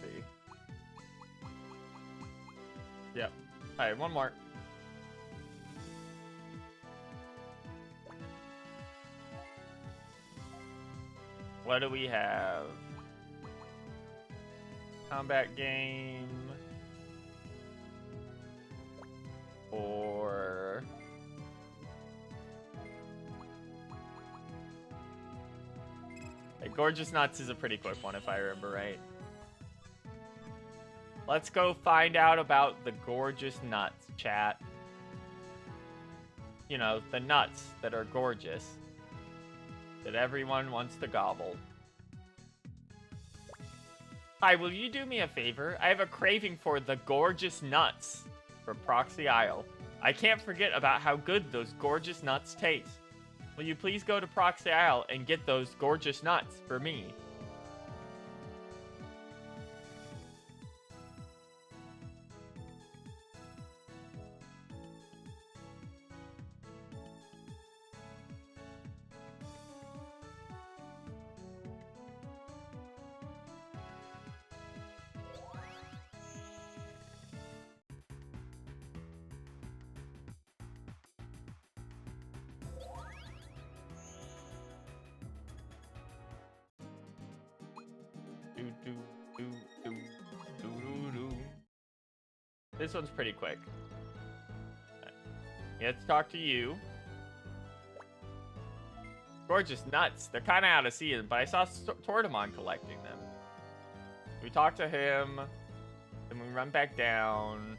see. Yep. Alright, one more. What do we have? Combat game. Or... Gorgeous Nuts is a pretty quick one if I remember right. Let's go find out about the Gorgeous Nuts, chat. You know, the nuts that are gorgeous. That everyone wants to gobble. Hi, will you do me a favor? I have a craving for the Gorgeous Nuts from Proxy Isle. I can't forget about how good those gorgeous nuts taste. Will you please go to Proxy Isle and get those gorgeous nuts for me? This one's pretty quick. You have to talk to you. Gorgeous nuts. They're kind of out of season, but I saw Tortamon collecting them. We talk to him, then we run back down.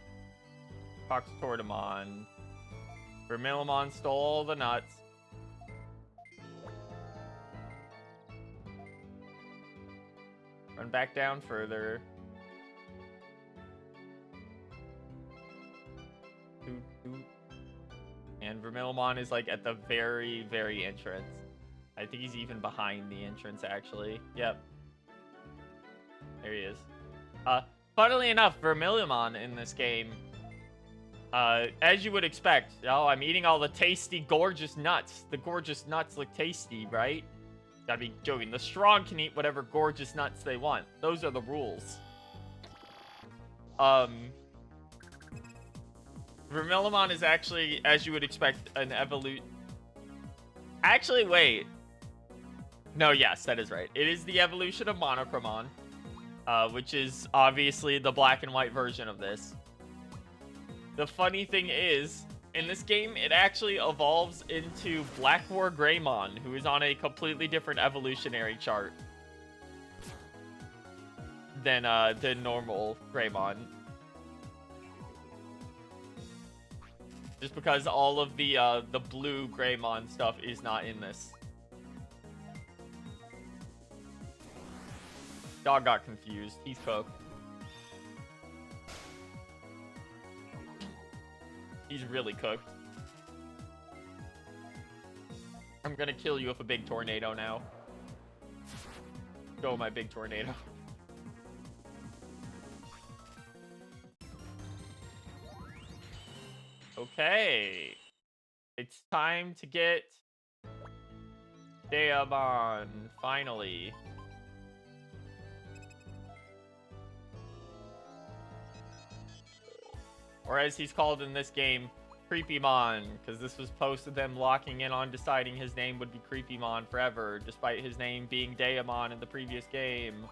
Talk to Tortamon. Vermillimon stole all the nuts. Run back down further. And Vermillimon is like at the very, very entrance. I think he's even behind the entrance, actually. Yep. There he is. Funnily enough, Vermillimon in this game, as you would expect, oh, I'm eating all the tasty, gorgeous nuts. The gorgeous nuts look tasty, right? Gotta be joking. The strong can eat whatever gorgeous nuts they want. Those are the rules. Vermillimon is actually, as you would expect, an evolute. Actually, wait. No, yes, that is right. It is the evolution of Monochromon, which is obviously the black and white version of this. The funny thing is, in this game, it actually evolves into Black War Greymon, who is on a completely different evolutionary chart than normal Greymon. Just because all of the blue Greymon stuff is not in this. Dog got confused. He's cooked. He's really cooked. I'm gonna kill you with a big tornado now. Go, my big tornado. Okay. It's time to get Digimon, finally. Or as he's called in this game, Creepymon, because this was post of them locking in on deciding his name would be Creepymon forever, despite his name being Digimon in the previous game.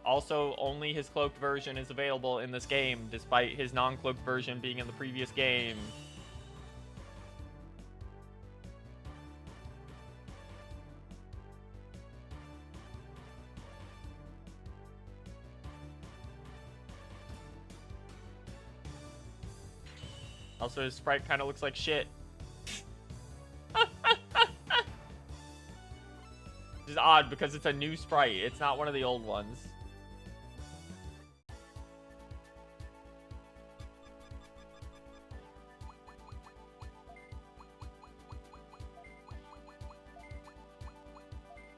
Also, only his cloaked version is available in this game, despite his non-cloaked version being in the previous game. Also, his sprite kind of looks like shit. Which is odd because it's a new sprite. It's not one of the old ones.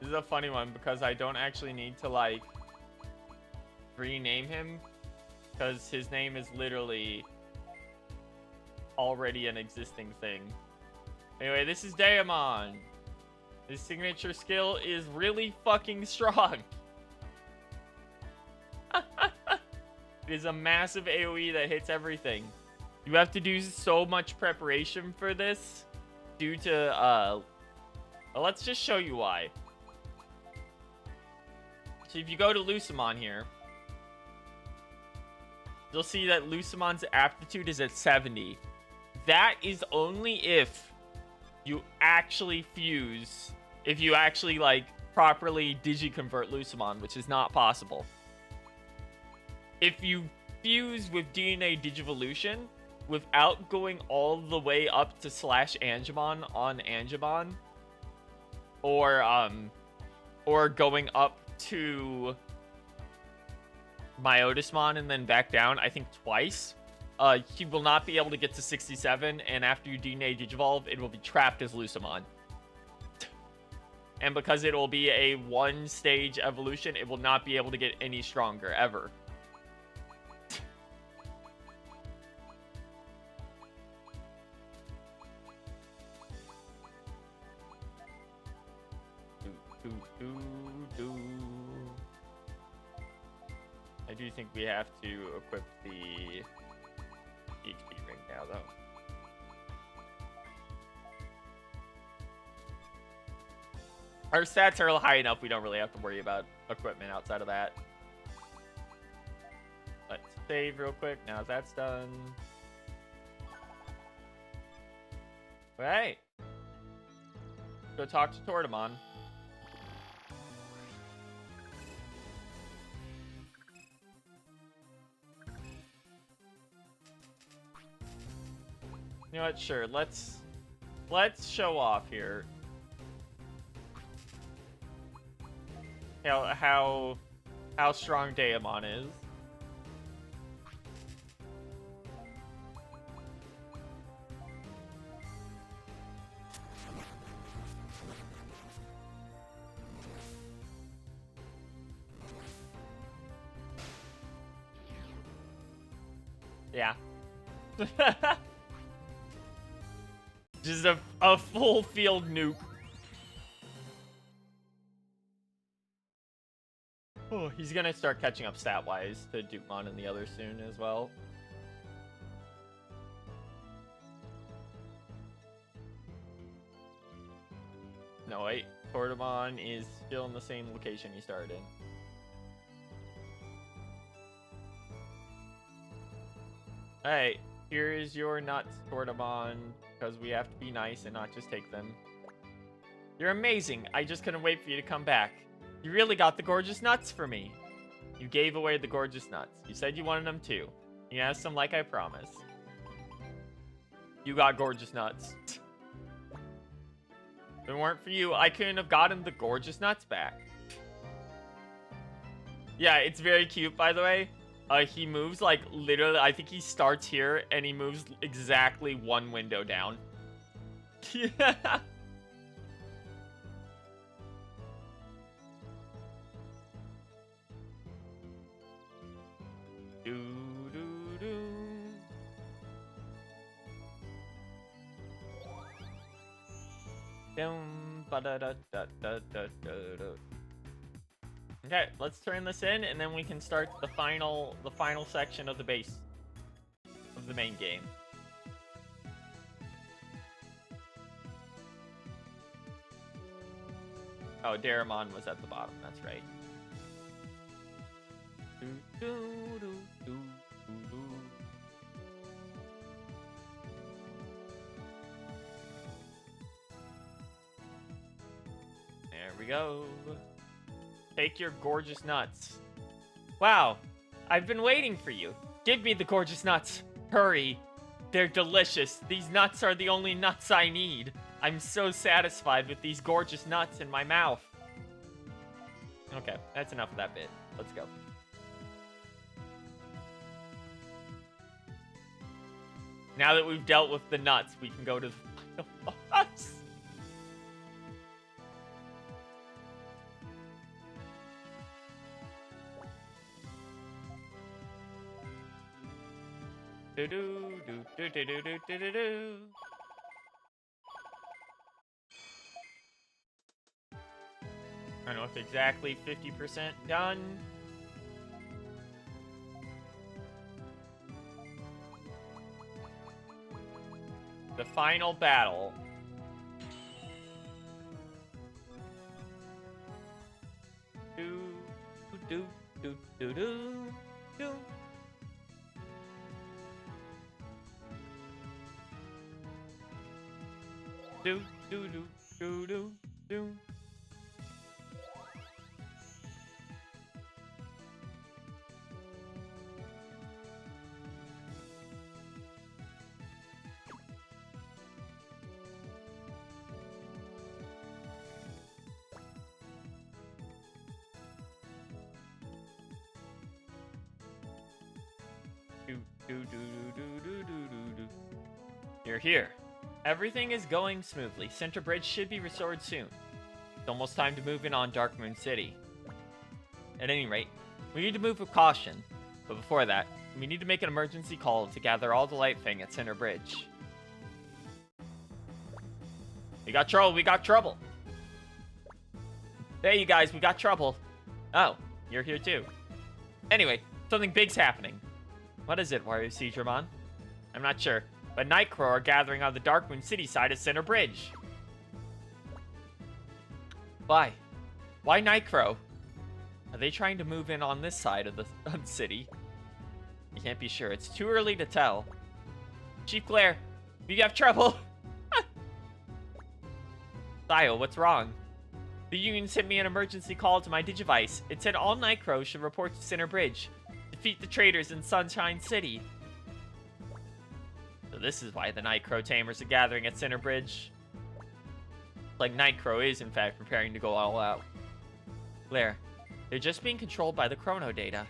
This is a funny one because I don't actually need to, like, rename him. Because his name is literally already an existing thing. Anyway, this is Digimon. His signature skill is really fucking strong. It is a massive AoE that hits everything. You have to do so much preparation for this due to, well, let's just show you why. So if you go to Lucemon here, you'll see that Lucemon's aptitude is at 70. That is only if you actually fuse, if you actually, like, properly digiconvert Lucemon, which is not possible. If you fuse with DNA Digivolution without going all the way up to /Angemon on Angemon, or going up to Myotismon and then back down, I think twice, he will not be able to get to 67, and after you DNA Digivolve, it will be trapped as Lucemon. And because it will be a one-stage evolution, it will not be able to get any stronger, ever. I do think we have to equip the HP ring now, though. Our stats are high enough, we don't really have to worry about equipment outside of that. Let's save real quick, now that's done. Alright. Go talk to Tortamon. You know what? Sure. Let's show off here. How strong Digimon is. Yeah. Just a full field nuke. Oh, he's gonna start catching up stat-wise to Dukemon and the others soon as well. No, wait. Tortamon is still in the same location he started in. Alright, here is your nuts, Tortamon, because we have to be nice and not just take them. You're amazing. I just couldn't wait for you to come back. You really got the gorgeous nuts for me. You gave away the gorgeous nuts. You said you wanted them too. You asked them like I promised. You got gorgeous nuts. If it weren't for you, I couldn't have gotten the gorgeous nuts back. Yeah, it's very cute, by the way. He moves, like, literally, I think he starts here, and he moves exactly one window down. Yeah. Okay, let's turn this in, and then we can start the final section of the base of the main game. Oh, Digimon was at the bottom. That's right. There we go. Take your gorgeous nuts. Wow, I've been waiting for you. Give me the gorgeous nuts. Hurry. They're delicious. These nuts are the only nuts I need. I'm so satisfied with these gorgeous nuts in my mouth. Okay, that's enough of that bit. Let's go. Now that we've dealt with the nuts, we can go to the final boss. Do do do do do do do do do. I don't know if exactly 50% done. The final battle. Do do do do do do. Do do do do do do. You're here. Everything is going smoothly. Center Bridge should be restored soon. It's almost time to move in on Dark Moon City. At any rate, we need to move with caution. But before that, we need to make an emergency call to gather all the Light Fang at Center Bridge. We got trouble, we got trouble! Hey you guys, we got trouble. Oh, you're here too. Anyway, something big's happening. What is it, Digimon? I'm not sure, but Nightcrow are gathering on the Dark Moon City side of Center Bridge. Why? Why Nightcrow? Are they trying to move in on this side of the city? You can't be sure. It's too early to tell. Chief Glare, we have trouble. Dio, what's wrong? The Union sent me an emergency call to my Digivice. It said all Nightcrows should report to Center Bridge. Defeat the traitors in Sunshine City. So this is why the Nightcrow Tamers are gathering at Center Bridge. Like Nightcrow is, in fact, preparing to go all out. Glare, they're just being controlled by the chrono data.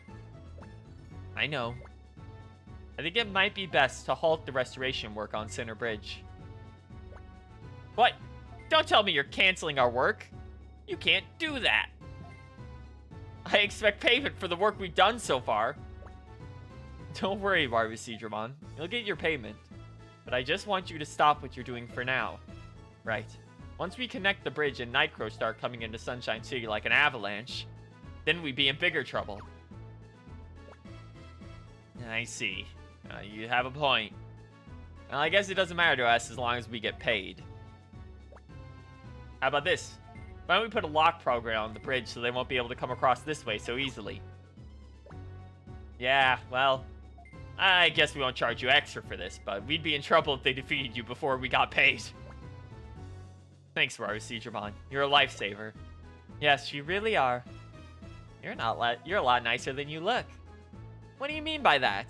I know. I think it might be best to halt the restoration work on Center Bridge. What? Don't tell me you're canceling our work. You can't do that. I expect payment for the work we've done so far. Don't worry, Digimon. You'll get your payment. But I just want you to stop what you're doing for now. Right. Once we connect the bridge and Nightcrow start coming into Sunshine City like an avalanche, then we'd be in bigger trouble. I see. You have a point. Well, I guess it doesn't matter to us as long as we get paid. How about this? Why don't we put a lock program on the bridge so they won't be able to come across this way so easily? Yeah, well, I guess we won't charge you extra for this, but we'd be in trouble if they defeated you before we got paid. Thanks, Digimon. You're a lifesaver. Yes, you really are. You're a lot nicer than you look. What do you mean by that?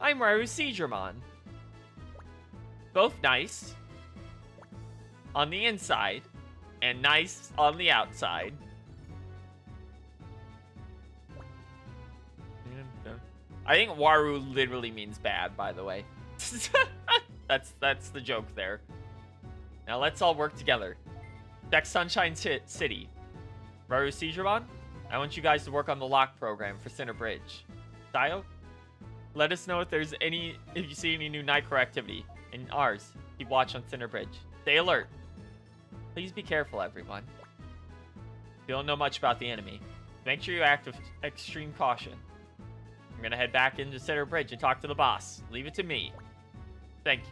I'm Digimon. Both nice on the inside and nice on the outside. I think Waru literally means bad, by the way. That's the joke there. Now let's all work together. Check Sunshine City. Digimon, I want you guys to work on the lock program for Center Bridge. Dio, let us know if you see any new Nightcrow activity. And ours, keep watch on Center Bridge. Stay alert. Please be careful, everyone. You don't know much about the enemy. Make sure you act with extreme caution. I'm gonna head back into Center Bridge and talk to the boss. Leave it to me. Thank you.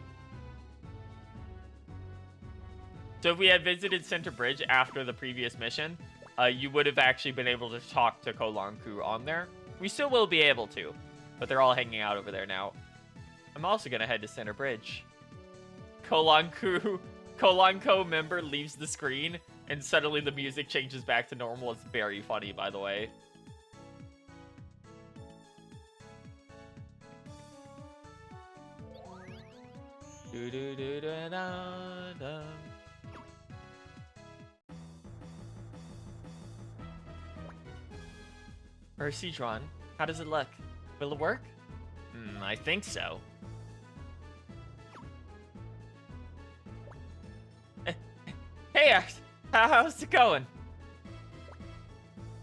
So if we had visited Center Bridge after the previous mission, you would have actually been able to talk to Kolanku on there. We still will be able to, but they're all hanging out over there now. I'm also gonna head to Center Bridge. Kolanko member leaves the screen, and suddenly the music changes back to normal. It's very funny, by the way. Ursidron, how does it look? Will it work? I think so. Hey, how's it going?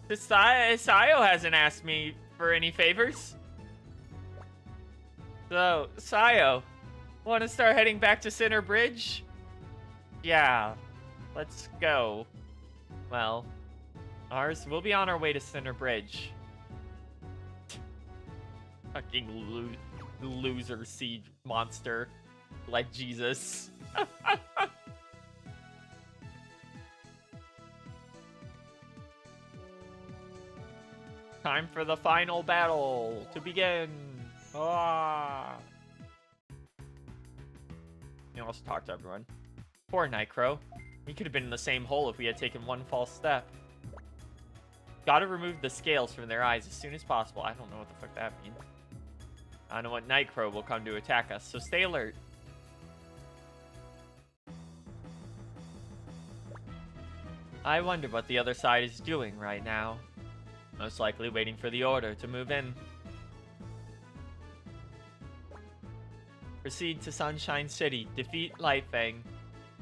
Sayo hasn't asked me for any favors. So, Sayo, want to start heading back to Center Bridge? Yeah, let's go. Well, we'll be on our way to Center Bridge. Fucking loser siege monster. Like Jesus. Time for the final battle to begin. Ah. You also talk to everyone. Poor Nightcrow. He could have been in the same hole if we had taken one false step. Gotta remove the scales from their eyes as soon as possible. I don't know what the fuck that means. I know what Nightcrow will come to attack us, so stay alert. I wonder what the other side is doing right now. Most likely waiting for the order to move in. Proceed to Sunshine City. Defeat Lightfang.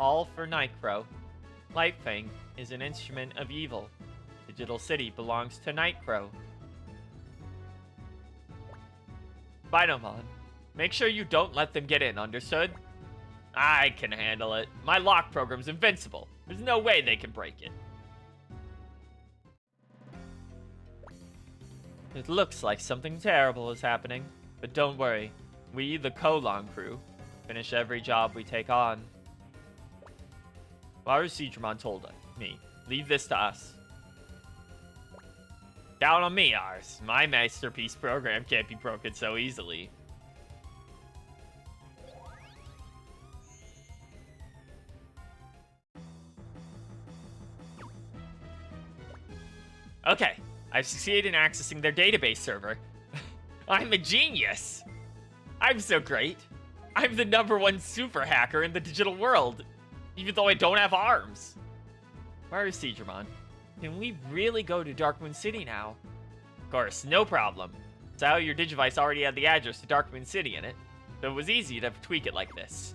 All for Nightcrow. Lightfang is an instrument of evil. Digital City belongs to Nightcrow. Spinomon, make sure you don't let them get in, understood? I can handle it. My lock program's invincible. There's no way they can break it. It looks like something terrible is happening, but don't worry. We, the Kolon crew, finish every job we take on. Digimon told me, leave this to us. Down on me, Ars. My masterpiece program can't be broken so easily. Okay, I've succeeded in accessing their database server. I'm a genius! I'm so great. I'm the #1 super hacker in the digital world, even though I don't have arms. Where is Digimon? Can we really go to Darkmoon City now? Of course, no problem. So your Digivice already had the address to Darkmoon City in it, so it was easy to tweak it like this.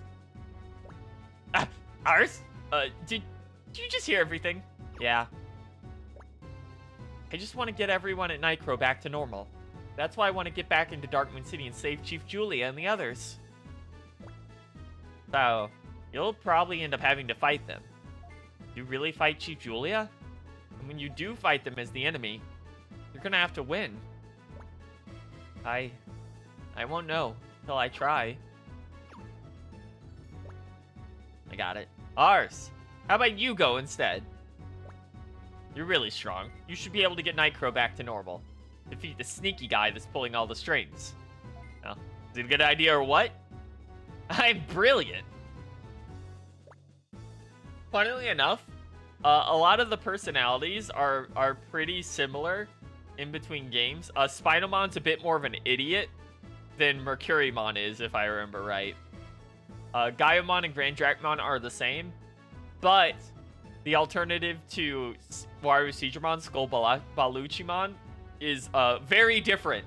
Ars? Did you just hear everything? Yeah. I just want to get everyone at Nightcrow back to normal. That's why I want to get back into Darkmoon City and save Chief Julia and the others. So, you'll probably end up having to fight them. You really fight Chief Julia? And when you do fight them as the enemy, you're gonna have to win. I won't know until I try. I got it. Ars, how about you go instead? You're really strong. You should be able to get Nightcrow back to normal. Defeat the sneaky guy that's pulling all the strings. Well, is it a good idea or what? I'm brilliant. Funnily enough, a lot of the personalities are pretty similar in between games. Spinomon's a bit more of an idiot than Mercurymon is, if I remember right. Gaiamon and Grand Dracmon are the same, but the alternative to Waru Seedramon, Skull Baluchimon, is very different.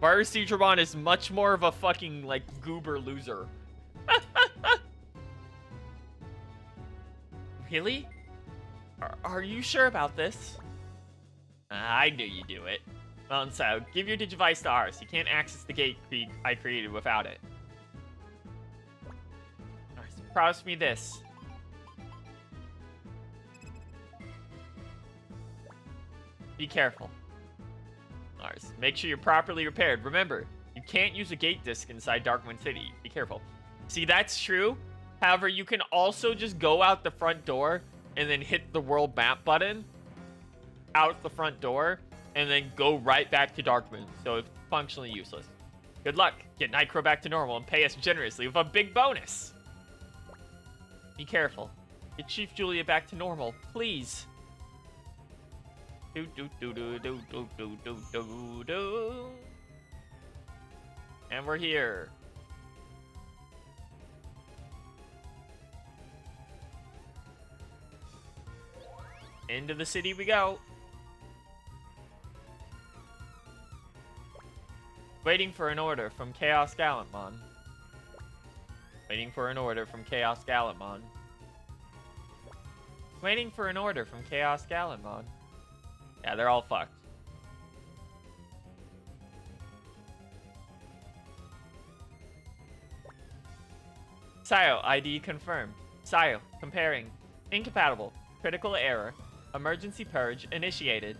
Waru Seedramon is much more of a fucking, like, goober loser. Really? Are you sure about this? I knew you'd do it. Well, so, give your Digivice to Ars. You can't access the gate I created without it. Ars, promise me this. Be careful. Lars, make sure you're properly repaired. Remember, you can't use a gate disc inside Darkwind City. Be careful. See, that's true. However, you can also just go out the front door and then hit the world map button out the front door and then go right back to Darkmoon. So it's functionally useless. Good luck. Get Nightcrow back to normal and pay us generously with a big bonus. Be careful. Get Chief Julia back to normal, please. Do do do do do do do do do do. And we're here. Into the city we go. Waiting for an order from Chaos Gallantmon. Waiting for an order from Chaos Gallantmon. Waiting for an order from Chaos Gallantmon. Yeah, they're all fucked. Sayo, ID confirmed. Sayo, comparing. Incompatible. Critical error. Emergency purge initiated.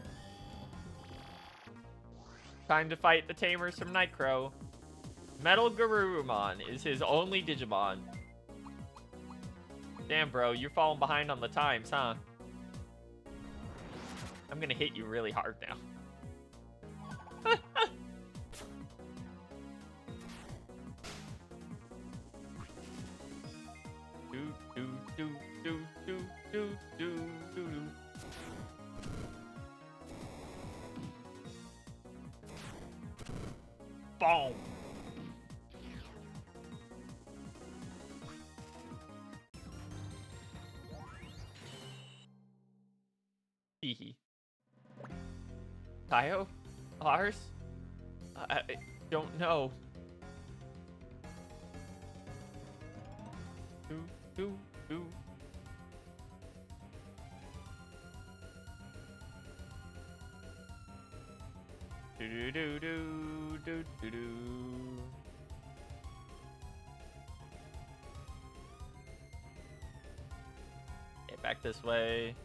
Time to fight the Tamers from Nightcrow. Metal Garurumon is his only Digimon. Damn, bro, you're falling behind on the times, huh? I'm gonna hit you really hard now. do do do do do do do do. Boom. Hehe. Tayo? Lars? I don't know. Do. Do. Get back this way.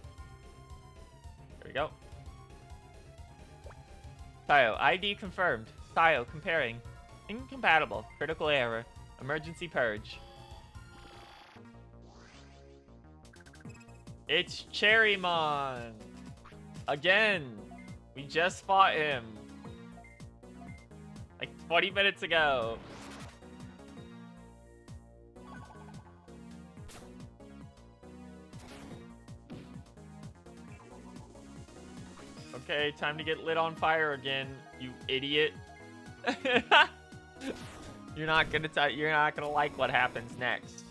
There we go. Tayo, ID confirmed. Tayo, comparing. Incompatible. Critical error. Emergency purge. It's Cherrymon! Again! We just fought him. Like 20 minutes ago. Okay, time to get lit on fire again, you idiot. You're not gonna like what happens next.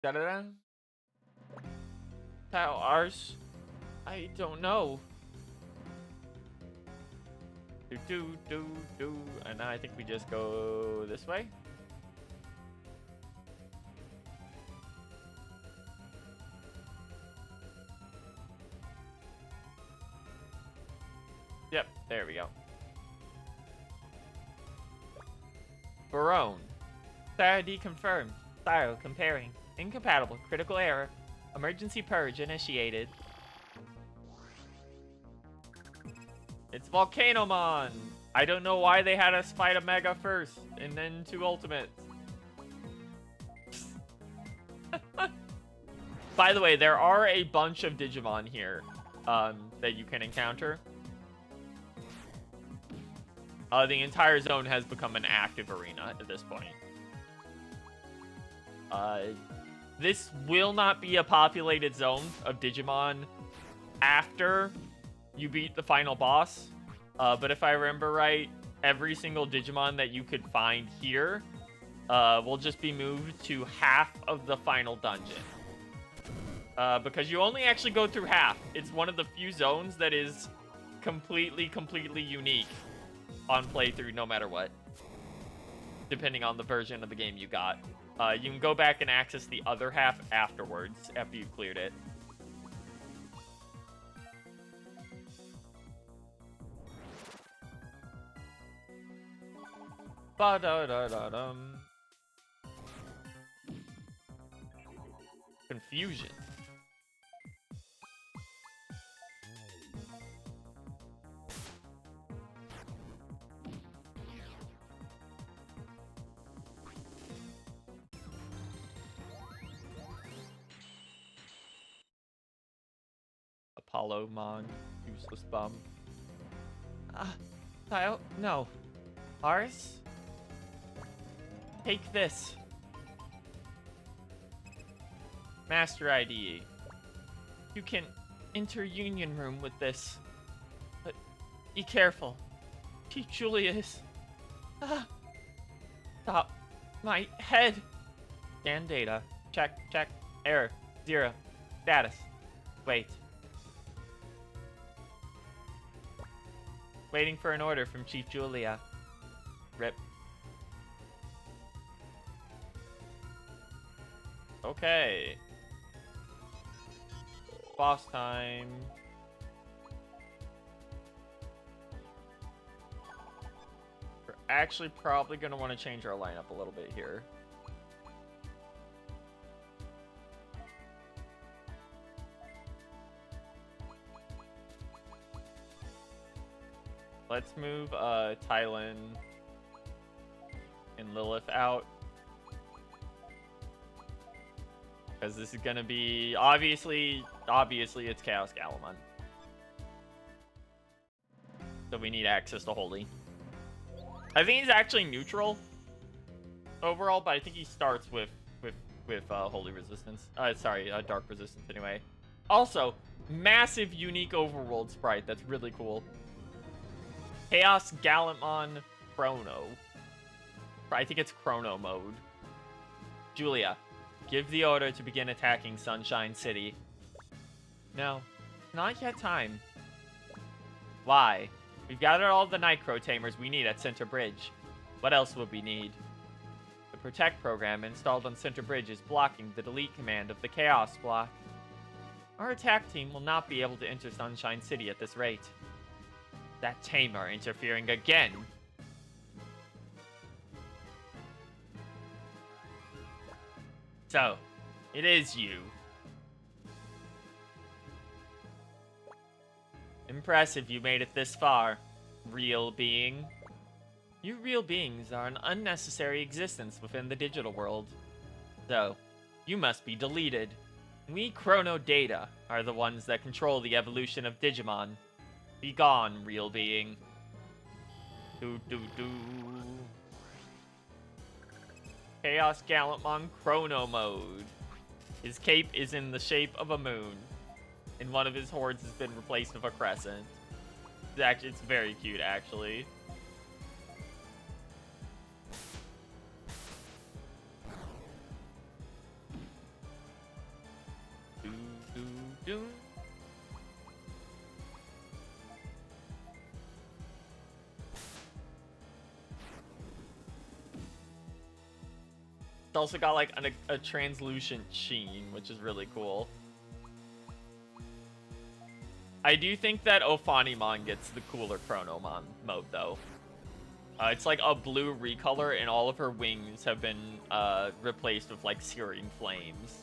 Da-da-da. How ours? I don't know. Do. And now I think we just go this way. Yep, there we go. Barone. ID confirmed. Thyro comparing. Incompatible. Critical error. Emergency purge initiated. It's Volcanomon! I don't know why they had us fight a Mega first, and then 2 Ultimates. By the way, there are a bunch of Digimon here that you can encounter. The entire zone has become an active arena at this point. This will not be a populated zone of Digimon after you beat the final boss. But if I remember right, every single Digimon that you could find here will just be moved to half of the final dungeon. Because you only actually go through half. It's one of the few zones that is completely unique on playthrough no matter what. Depending on the version of the game you got. You can go back and access the other half afterwards, after you've cleared it. Ba-da-da-da-dum. Confusion. Apollomon, useless bum. Kyle, no. Ours? Take this. Master ID. You can enter Union Room with this. But be careful. Chief Julius. Stop. My head. Scan data. Check. Error. 0. Status. Wait. Waiting for an order from Chief Julia. Rip. Okay. Boss time. We're actually probably going to want to change our lineup a little bit here. Let's move Tylen and Lilith out. Because this is going to be, obviously it's Chaos Galamon. So we need access to Holy. I think he's actually neutral overall, but I think he starts with Holy Resistance. Dark Resistance anyway. Also, massive unique overworld sprite. That's really cool. Chaos Gallantmon Chrono. I think it's Chrono mode. Julia, give the order to begin attacking Sunshine City. No, not yet time. Why? We've gathered all the Nightcrow Tamers we need at Center Bridge. What else would we need? The Protect program installed on Center Bridge is blocking the delete command of the Chaos block. Our attack team will not be able to enter Sunshine City at this rate. That Tamer interfering again. So, it is you. Impressive you made it this far, real being. You real beings are an unnecessary existence within the digital world. So, you must be deleted. We Chrono Data are the ones that control the evolution of Digimon. Be gone, real being. Chaos Gallantmon Chrono mode. His cape is in the shape of a moon. And one of his hordes has been replaced with a crescent. It's very cute, actually. It's also got like a translucent sheen, which is really cool. I do think that Ophanimon gets the cooler Chronomon mode, though. It's like a blue recolor, and all of her wings have been replaced with like searing flames.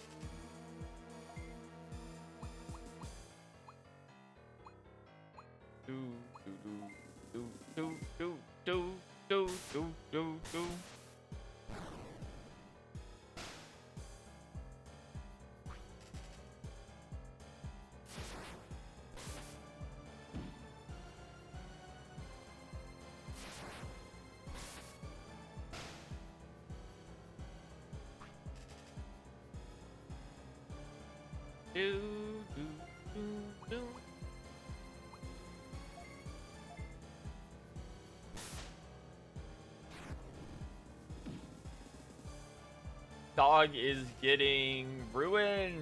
Dog is getting ruined.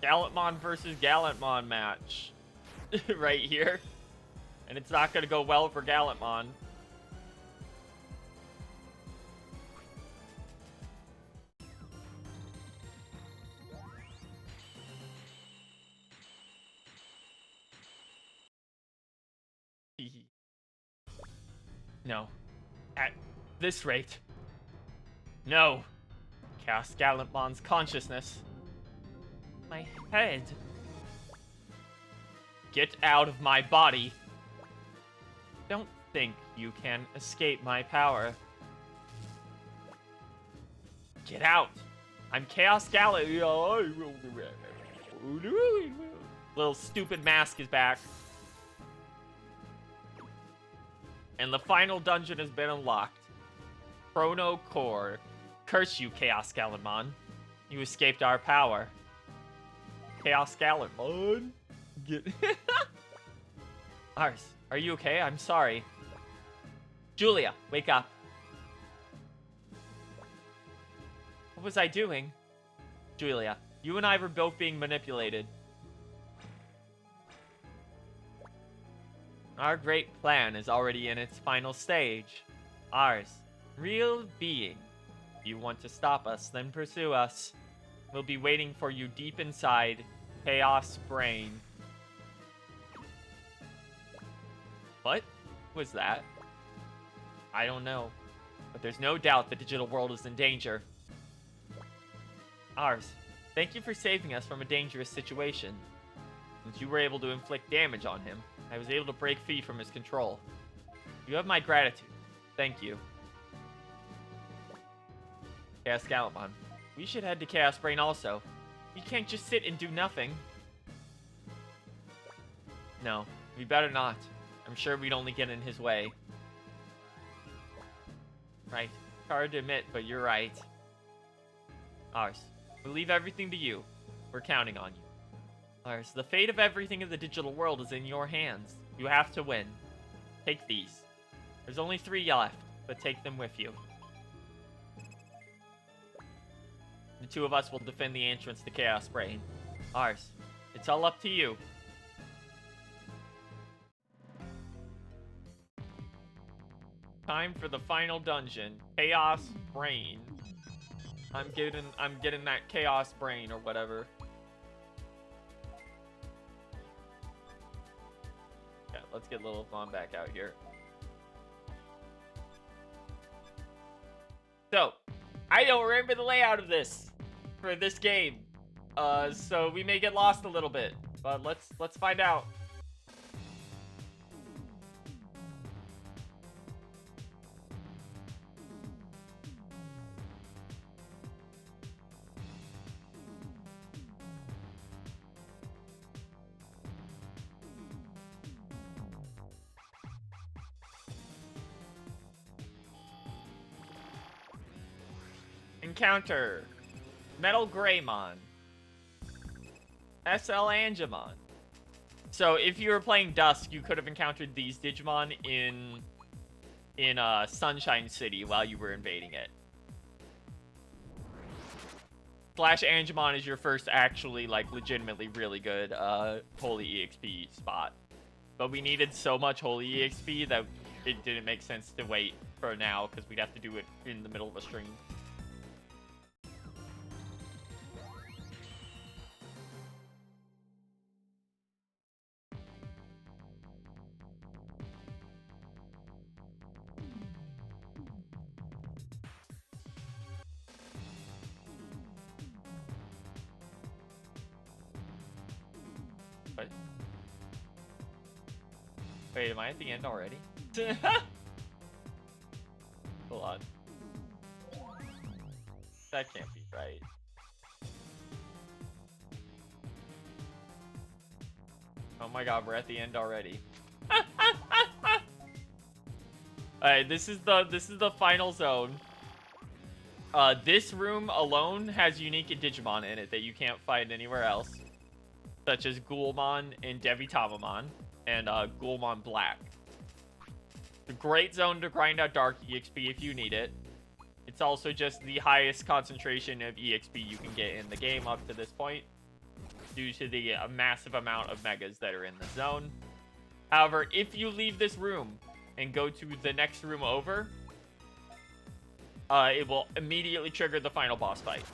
Gallantmon versus Gallantmon match. Right here. And it's not going to go well for Gallantmon. No. At this rate. No. Chaos Gallantmon's consciousness. My head. Get out of my body. Don't think you can escape my power. Get out. I'm Chaos Gallant. Little stupid mask is back. And the final dungeon has been unlocked. Chrono Core. Curse you, Chaos Gallantmon. You escaped our power. Chaos Gallantmon. Get Ars, are you okay? I'm sorry. Julia, wake up. What was I doing? Julia, you and I were both being manipulated. Our great plan is already in its final stage. Ours. Real being. If you want to stop us, then pursue us. We'll be waiting for you deep inside Chaos Brain. What was that? I don't know. But there's no doubt the digital world is in danger. Ours, thank you for saving us from a dangerous situation. Since you were able to inflict damage on him, I was able to break free from his control. You have my gratitude. Thank you. Chaos Gallantmon, we should head to Chaos Brain also. We can't just sit and do nothing. No, we better not. I'm sure we'd only get in his way. Right. Hard to admit, but you're right. Ours. We'll leave everything to you. We're counting on you. Ours. The fate of everything in the digital world is in your hands. You have to win. Take these. There's only 3 left, but take them with you. The 2 of us will defend the entrance to Chaos Brain. Ours. It's all up to you. Time for the final dungeon, Chaos Brain. I'm getting that Chaos Brain or whatever. Yeah, let's get Little Fawn back out here. So, I don't remember the layout of this for this game. So we may get lost a little bit, but let's find out. Encounter Metal Greymon, SL Angemon. So if you were playing Dusk, you could have encountered these Digimon in Sunshine City while you were invading it. Slash Angemon is your first actually like legitimately really good Holy EXP spot. But we needed so much Holy EXP that it didn't make sense to wait for now because we'd have to do it in the middle of a stream. Wait, am I at the end already? Hold on. That can't be right. Oh my god, we're at the end already. Alright, this is the final zone. This room alone has unique Digimon in it that you can't find anywhere else. Such as Ghoulmon and Devitamamon. And Ghoulmon Black. The great zone to grind out Dark EXP if you need it. It's also just the highest concentration of EXP you can get in the game up to this point, due to the massive amount of megas that are in the zone. However, if you leave this room and go to the next room over, it will immediately trigger the final boss fight.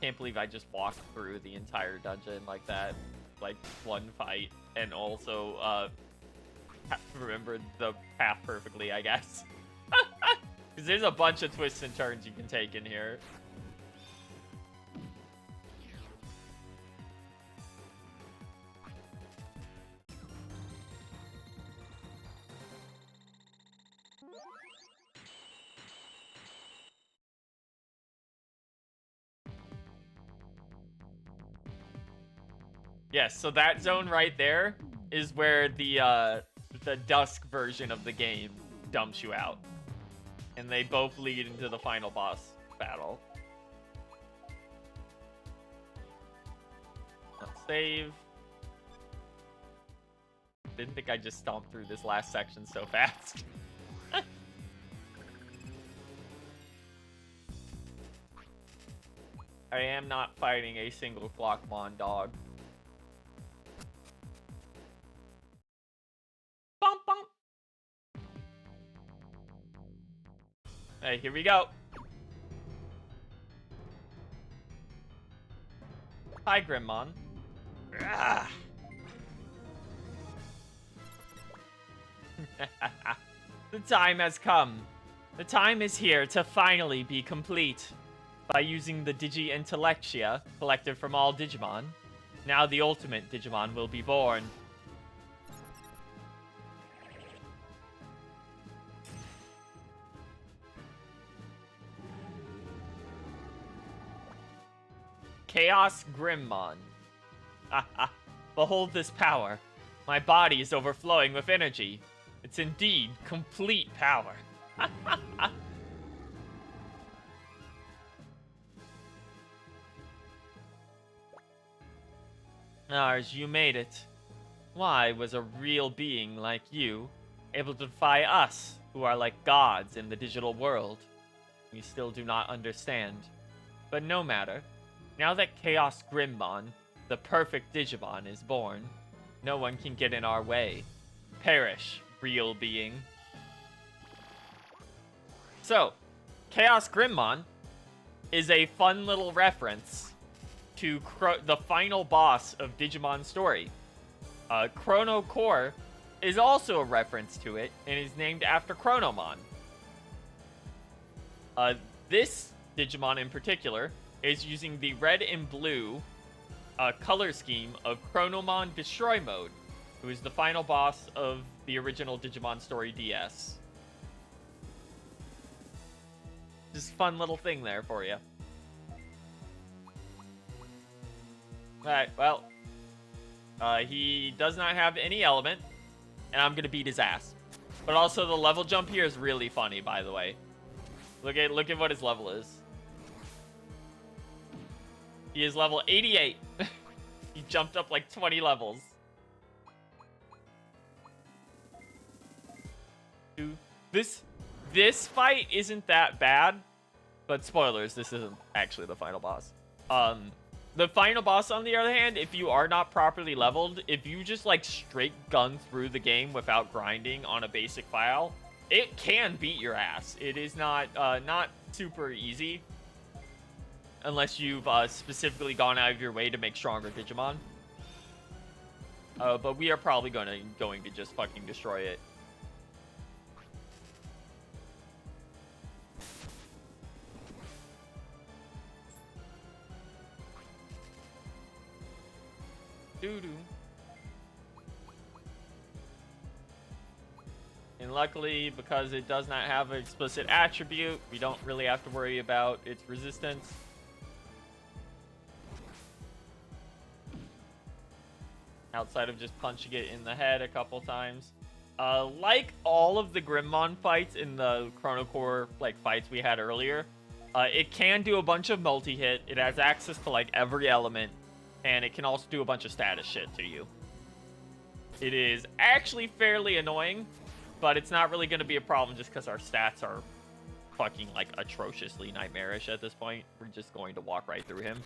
Can't believe I just walked through the entire dungeon like that. Like one fight, and also remember the path perfectly, I guess. Because there's a bunch of twists and turns you can take in here. Yes, so that zone right there is where the dusk version of the game dumps you out. And they both lead into the final boss battle. Let's save. Didn't think I just stomped through this last section so fast. I am not fighting a single Flockmon dog. Bump, bump. Hey, here we go. Hi, Grimmon. The time has come. The time is here to finally be complete. By using the Digi-Intellectia collected from all Digimon, now the ultimate Digimon will be born. Chaos Grimmon. Behold this power. My body is overflowing with energy. It's indeed complete power. Ars, you made it. Why was a real being like you able to defy us, who are like gods in the digital world? We still do not understand. But no matter. Now that Chaos Grimmon, the perfect Digimon, is born, no one can get in our way. Perish, real being. So, Chaos Grimmon is a fun little reference to the final boss of Digimon's story. Chrono Core is also a reference to it, and is named after Chronomon. This Digimon in particular is using the red and blue color scheme of Chronomon Destroy Mode, who is the final boss of the original Digimon Story DS. Just fun little thing there for you. Alright, well, he does not have any element, and I'm gonna beat his ass. But also, the level jump here is really funny, by the way. Look at what his level is. He is level 88. He jumped up like 20 levels. Dude, this fight isn't that bad, but spoilers, this isn't actually the final boss. The final boss, on the other hand, if you are not properly leveled, if you just like straight gun through the game without grinding on a basic file, it can beat your ass. It is not super easy unless you've specifically gone out of your way to make stronger Digimon. But we are probably going to just fucking destroy it. Doo-doo. And luckily, because it does not have an explicit attribute, we don't really have to worry about its resistance. Outside of just punching it in the head a couple times. Like all of the Grimmon fights in the Chrono Core fights we had earlier, it can do a bunch of multi-hit. It has access to like every element, and it can also do a bunch of status shit to you. It is actually fairly annoying, but it's not really going to be a problem just because our stats are fucking like atrociously nightmarish at this point. We're just going to walk right through him.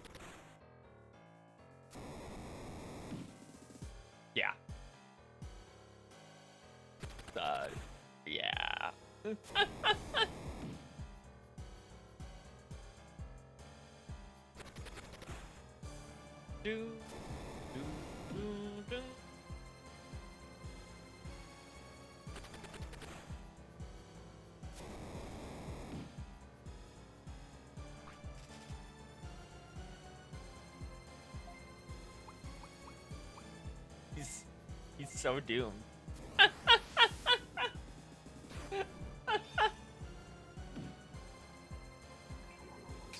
Yeah. Yeah. So doomed.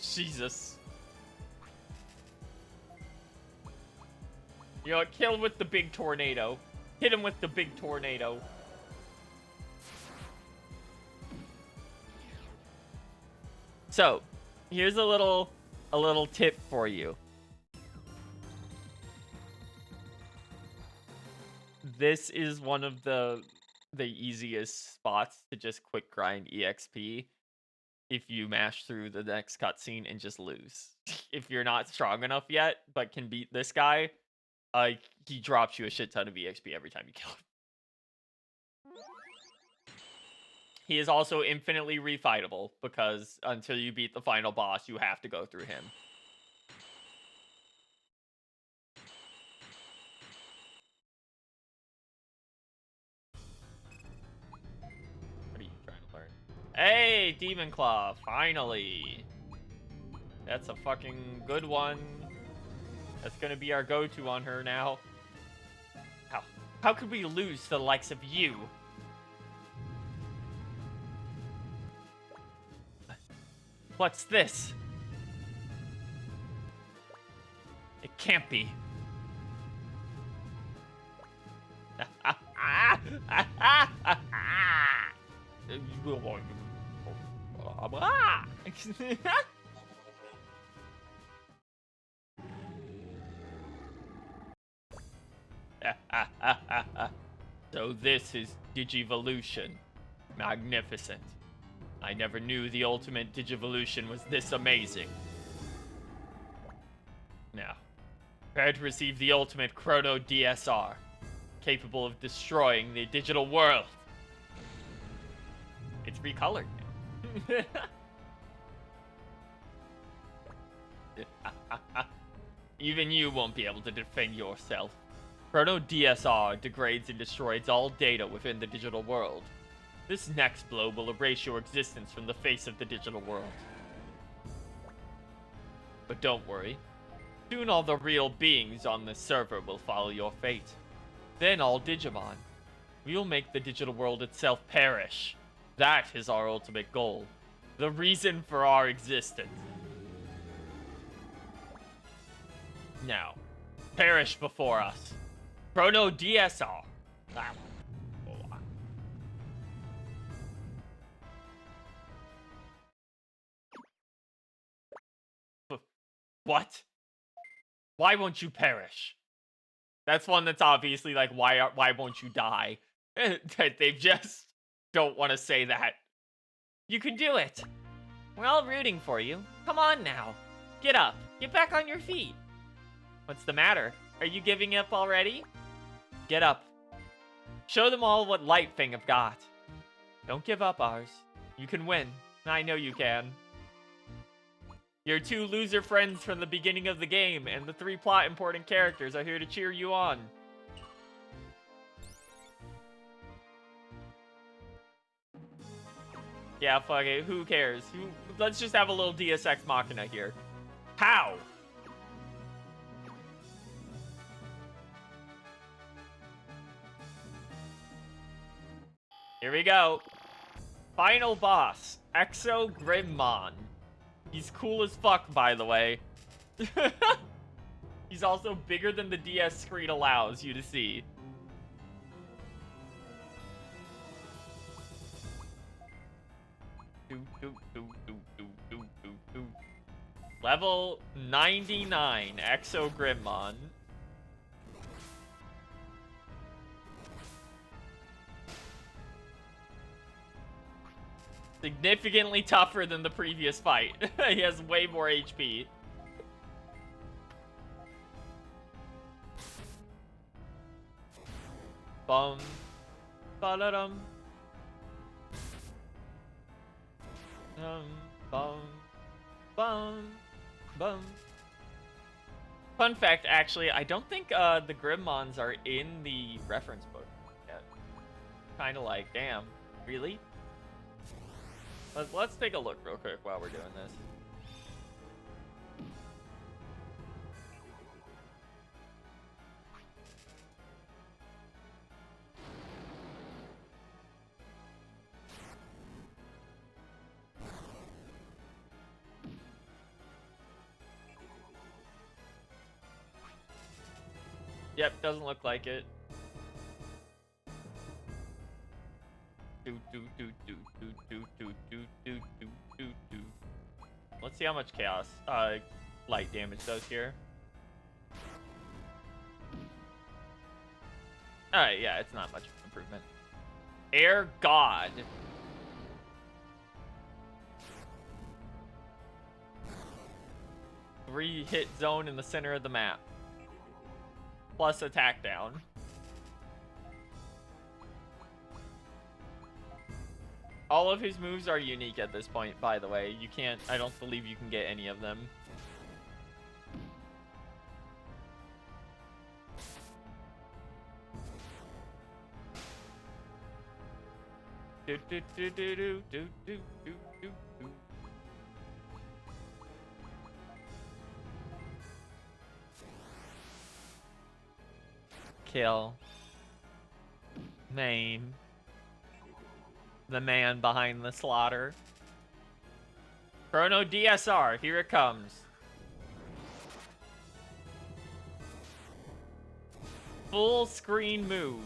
Jesus. You know what? Kill him with the big tornado. Hit him with the big tornado. So, here's a little tip for you. This is one of the easiest spots to just quick grind EXP if you mash through the next cutscene and just lose. If you're not strong enough yet, but can beat this guy, he drops you a shit ton of EXP every time you kill him. He is also infinitely refightable, because until you beat the final boss, you have to go through him. What are you trying to learn? Hey, Demon Claw, finally! That's a fucking good one. That's gonna be our go-to on her now. How could we lose to the likes of you? What's this? It can't be. So this is Digivolution. Magnificent. I never knew the ultimate Digivolution was this amazing. Now, prepare to receive the ultimate Chrono DSR, capable of destroying the digital world. It's recolored now. Even you won't be able to defend yourself. Chrono DSR degrades and destroys all data within the digital world. This next blow will erase your existence from the face of the digital world. But don't worry. Soon all the real beings on this server will follow your fate. Then all Digimon. We will make the digital world itself perish. That is our ultimate goal. The reason for our existence. Now, perish before us. Chrono DSR. What? Why won't you perish? That's one that's obviously like, why won't you die? They just don't want to say that. You can do it. We're all rooting for you. Come on now. Get up. Get back on your feet. What's the matter? Are you giving up already? Get up. Show them all what Lightfang have got. Don't give up, ours. You can win. I know you can. Your two loser friends from the beginning of the game and the 3 plot important characters are here to cheer you on. Yeah, fuck it. Who cares? Let's just have a little Deus Ex Machina here. How? Here we go. Final boss, Exogrimmon. He's cool as fuck, by the way. He's also bigger than the DS screen allows you to see. Level 99, Exogrimmon. Significantly tougher than the previous fight. He has way more HP. Bum. Ba-da-dum. Bum. Bum. Bum. Fun fact, actually, I don't think the Grimmons are in the reference book yet. Kinda like, damn, really? Let's take a look real quick while we're doing this. Yep, doesn't look like it. Let's see how much chaos light damage does here. Alright, yeah, it's not much of an improvement. Air God. Three-hit zone in the center of the map. Plus attack down. All of his moves are unique at this point, by the way. You can't, I don't believe you can get any of them. Do, do, do, do, do, do, do, do, do. Kill. Maim. The man behind the slaughter. Chrono DSR, here it comes. Full screen move.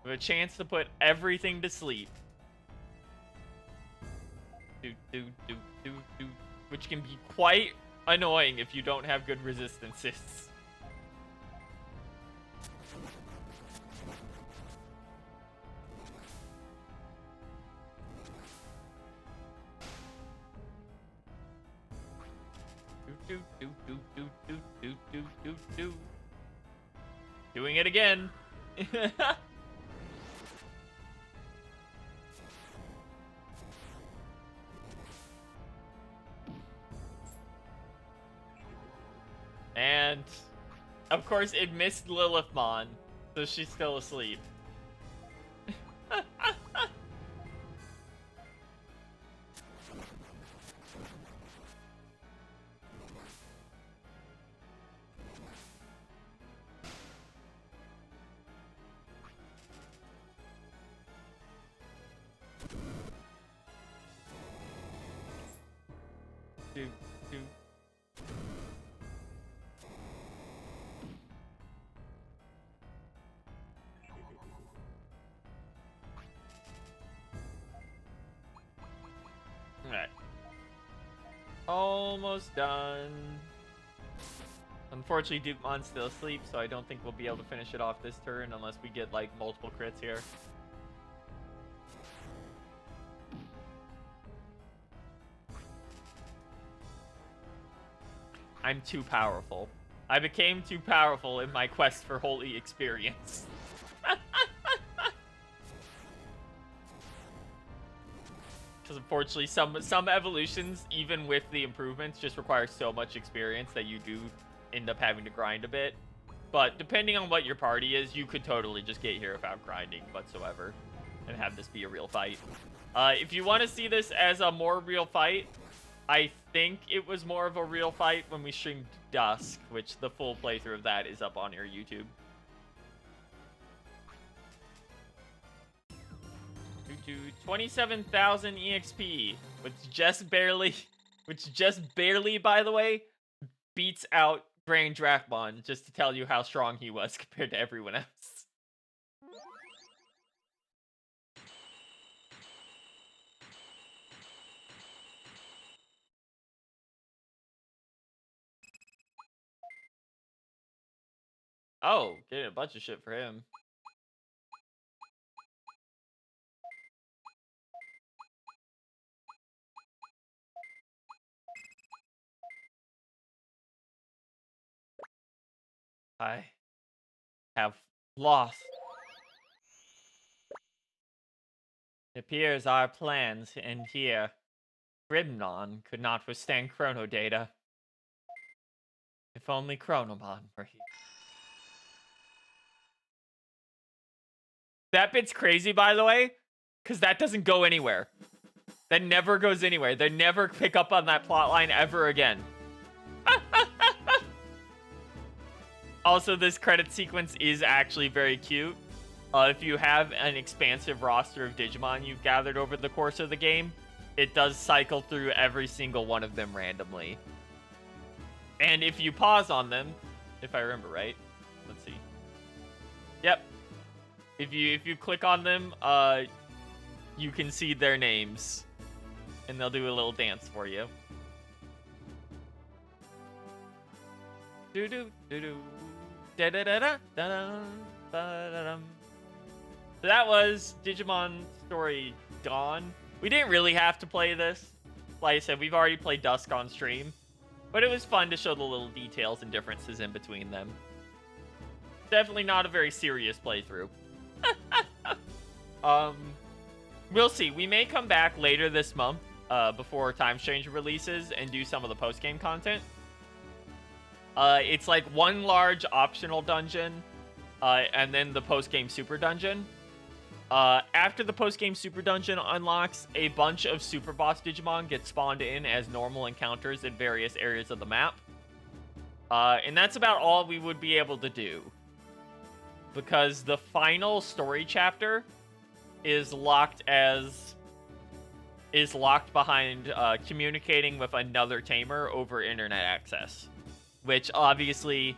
With a chance to put everything to sleep. Do, do, do, do, do. Which can be quite annoying if you don't have good resistances. Do, do, do, do, do, do, do, do, do. Doing it again. And, of course, it missed Lilithmon, so she's still asleep. Do, do. Alright. Almost done. Unfortunately, Dukemon's still asleep, so I don't think we'll be able to finish it off this turn unless we get, like, multiple crits here. I'm too powerful. I became too powerful in my quest for holy experience. Because unfortunately, some evolutions, even with the improvements, just require so much experience that you do end up having to grind a bit. But depending on what your party is, you could totally just get here without grinding whatsoever and have this be a real fight. If you want to see this as a more real fight, I think it was more of a real fight when we streamed Dusk, which the full playthrough of that is up on your YouTube. 27,000 EXP, which just barely, by the way, beats out Grand Drachmon, just to tell you how strong he was compared to everyone else. Oh, getting a bunch of shit for him. I have lost. It appears our plans end here. Grimnon could not withstand chrono data. If only Chronomon were here. That bit's crazy, by the way, because that doesn't go anywhere. That never goes anywhere. They never pick up on that plotline ever again. Also, this credit sequence is actually very cute. If you have an expansive roster of Digimon you've gathered over the course of the game, it does cycle through every single one of them randomly. And if you pause on them, if I remember right, let's see. Yep. If you click on them, you can see their names, and they'll do a little dance for you. Do do do do. Da da da da da da da da. So that was Digimon Story Dawn. We didn't really have to play this. Like I said, we've already played Dusk on stream. But it was fun to show the little details and differences in between them. Definitely not a very serious playthrough. We'll see. We may come back later this month, before Time Stranger releases, and do some of the post-game content. It's like one large optional dungeon, and then the post-game super dungeon. After the post-game super dungeon unlocks, a bunch of super boss Digimon get spawned in as normal encounters in various areas of the map. And that's about all we would be able to do. Because the final story chapter is locked behind communicating with another tamer over internet access. Which obviously,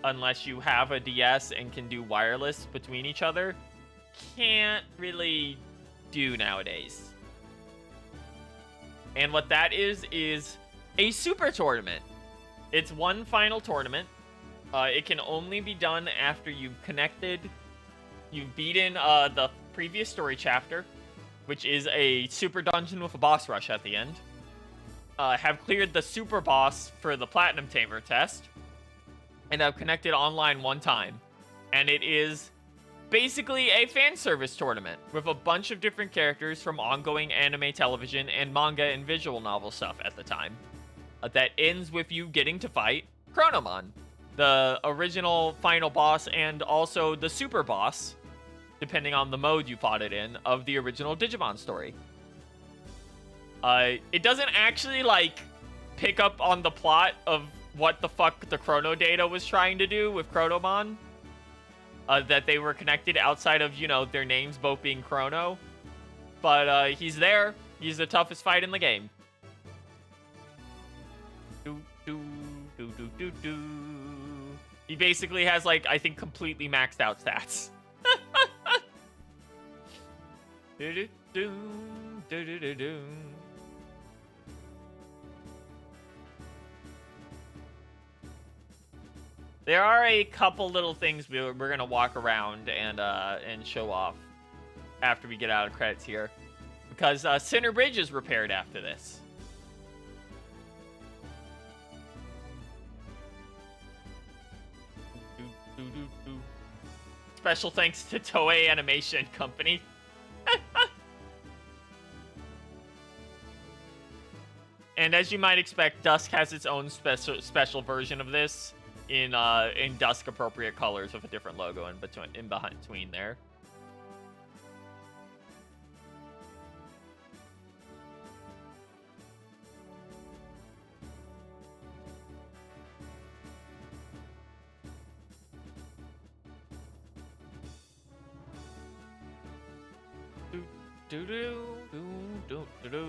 unless you have a DS and can do wireless between each other, can't really do nowadays. And what that is a super tournament. It's one final tournament. It can only be done after you've beaten the previous story chapter, which is a super dungeon with a boss rush at the end. Have cleared the super boss for the Platinum Tamer test, and have connected online one time. And it is basically a fan service tournament with a bunch of different characters from ongoing anime, television, and manga and visual novel stuff at the time. That ends with you getting to fight Chronomon, the original final boss and also the super boss, depending on the mode you fought it in, of the original Digimon story. It doesn't actually, like, pick up on the plot of what the fuck the Chrono Data was trying to do with Chronomon. That they were connected outside of, you know, their names both being Chrono. But, he's there. He's the toughest fight in the game. He basically has, like, I think completely maxed out stats. There are a couple little things we're gonna walk around and show off after we get out of credits here, because Center Bridge is repaired after this. Special thanks to Toei Animation Company. And as you might expect, Dusk has its own special version of this in Dusk appropriate colors with a different logo in between there. Do do do do do do.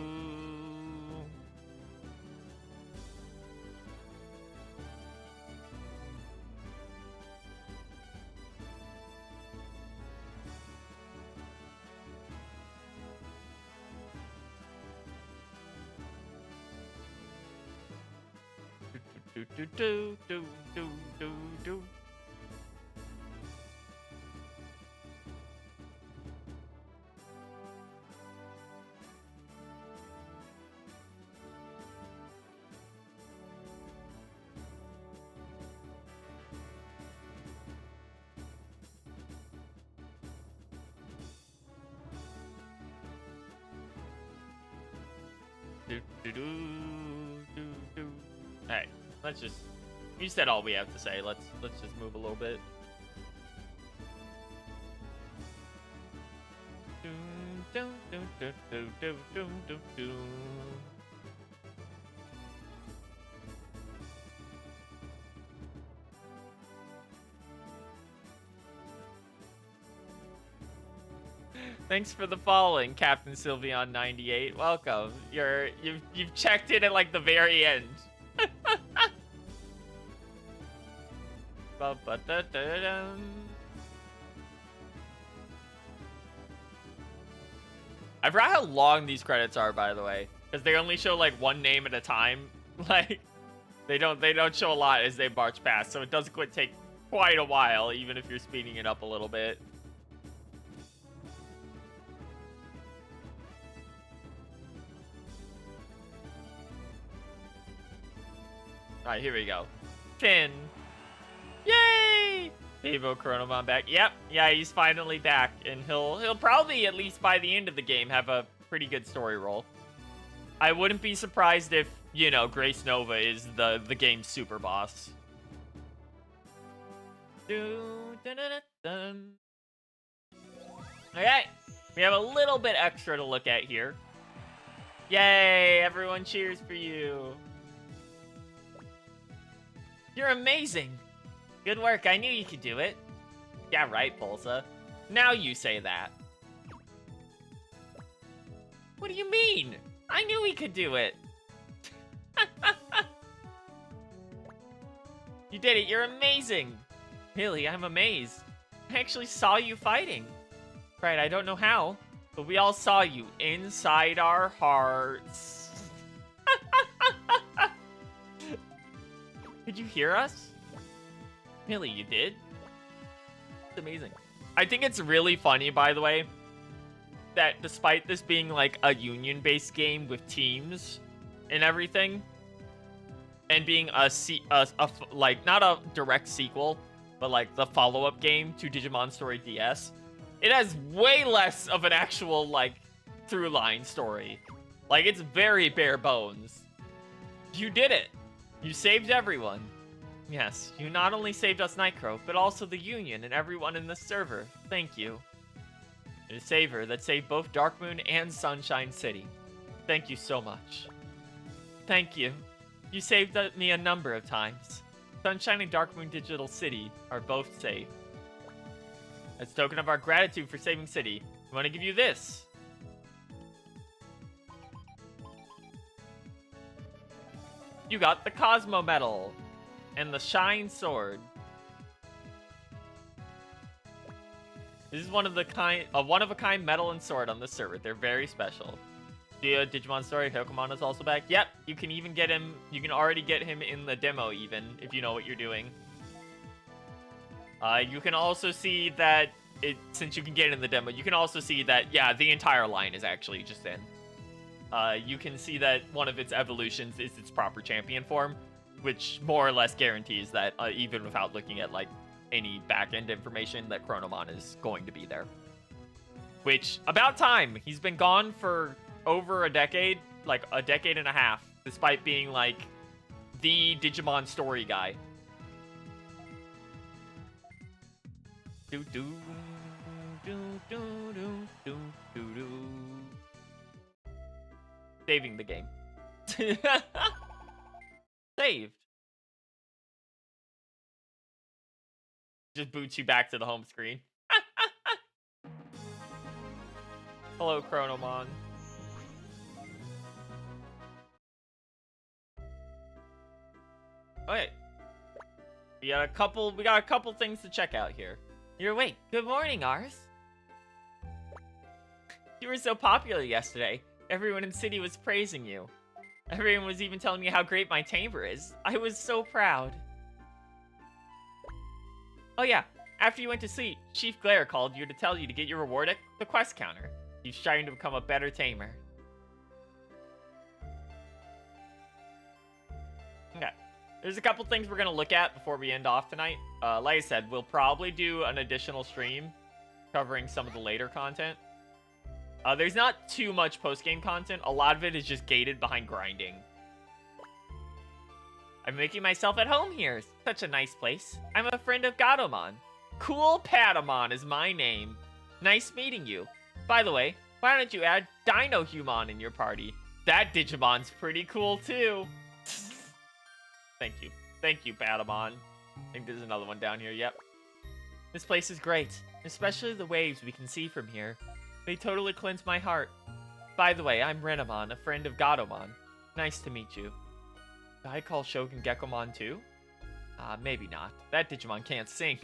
Do do do do do do do. Do do do do do. Alright, let's just. You said all we have to say. Let's just move a little bit. Do do do do do do do do do. Thanks for the following, Captain Sylveon 98. Welcome. You've checked in at like the very end. I forgot how long these credits are, by the way, because they only show like one name at a time. Like they don't show a lot as they march past, so it does take quite a while, even if you're speeding it up a little bit. All right, here we go. Finn. Yay! Evo Chronomon back. Yep, yeah, he's finally back, and he'll probably, at least by the end of the game, have a pretty good story role. I wouldn't be surprised if, you know, Grace Nova is the game's super boss. Okay, we have a little bit extra to look at here. Yay, everyone cheers for you. You're amazing. Good work, I knew you could do it. Yeah, right, Pulsa. Now you say that. What do you mean? I knew he could do it. You did it, you're amazing. Really, I'm amazed. I actually saw you fighting. Right, I don't know how, but we all saw you inside our hearts. Did you hear us? Really, you did? It's amazing. I think it's really funny, by the way, that despite this being like a union-based game with teams and everything, and being like not a direct sequel, but like the follow-up game to Digimon Story DS, it has way less of an actual like through-line story. Like, it's very bare bones. You did it. You saved everyone. Yes, you not only saved us Nitro, but also the Union and everyone in the server. Thank you. A saver that saved both Darkmoon and Sunshine City. Thank you so much. Thank you. You saved me a number of times. Sunshine and Darkmoon Digital City are both safe. As a token of our gratitude for saving City, we want to give you this. You got the Cosmo Medal and the Shine Sword. This is one of a kind medal and sword on the server. They're very special. The Digimon Story Pokemon is also back. Yep, you can even get him. You can already get him in the demo, even if you know what you're doing. You can also see that since you can get it in the demo, you can also see that the entire line is actually just in. You can see that one of its evolutions is its proper champion form, which more or less guarantees that even without looking at like any back-end information, that Chronomon is going to be there. Which, about time. He's been gone for over a decade, like a decade and a half, despite being like the Digimon story guy. Saving the game. Saved. Just boots you back to the home screen. Hello, Chronomon. Okay. We got a couple things to check out here. You're awake. Good morning, Ars. You were so popular yesterday. Everyone in the city was praising you. Everyone was even telling me how great my chamber is. I was so proud. Oh yeah, after you went to sleep, Chief Glare called you to tell you to get your reward at the quest counter. He's trying to become a better tamer. Okay. There's a couple things we're going to look at before we end off tonight. Like I said, we'll probably do an additional stream covering some of the later content. There's not too much post-game content. A lot of it is just gated behind grinding. I'm making myself at home here. Such a nice place. I'm a friend of Gatomon. Cool Patamon is my name. Nice meeting you. By the way, why don't you add Dino Human in your party? That Digimon's pretty cool too. Thank you. Thank you, Patamon. I think there's another one down here. Yep. This place is great. Especially the waves we can see from here. They totally cleanse my heart. By the way, I'm Renamon, a friend of Gatomon. Nice to meet you. Did I call Shogun Gekomon too? Maybe not. That Digimon can't sing.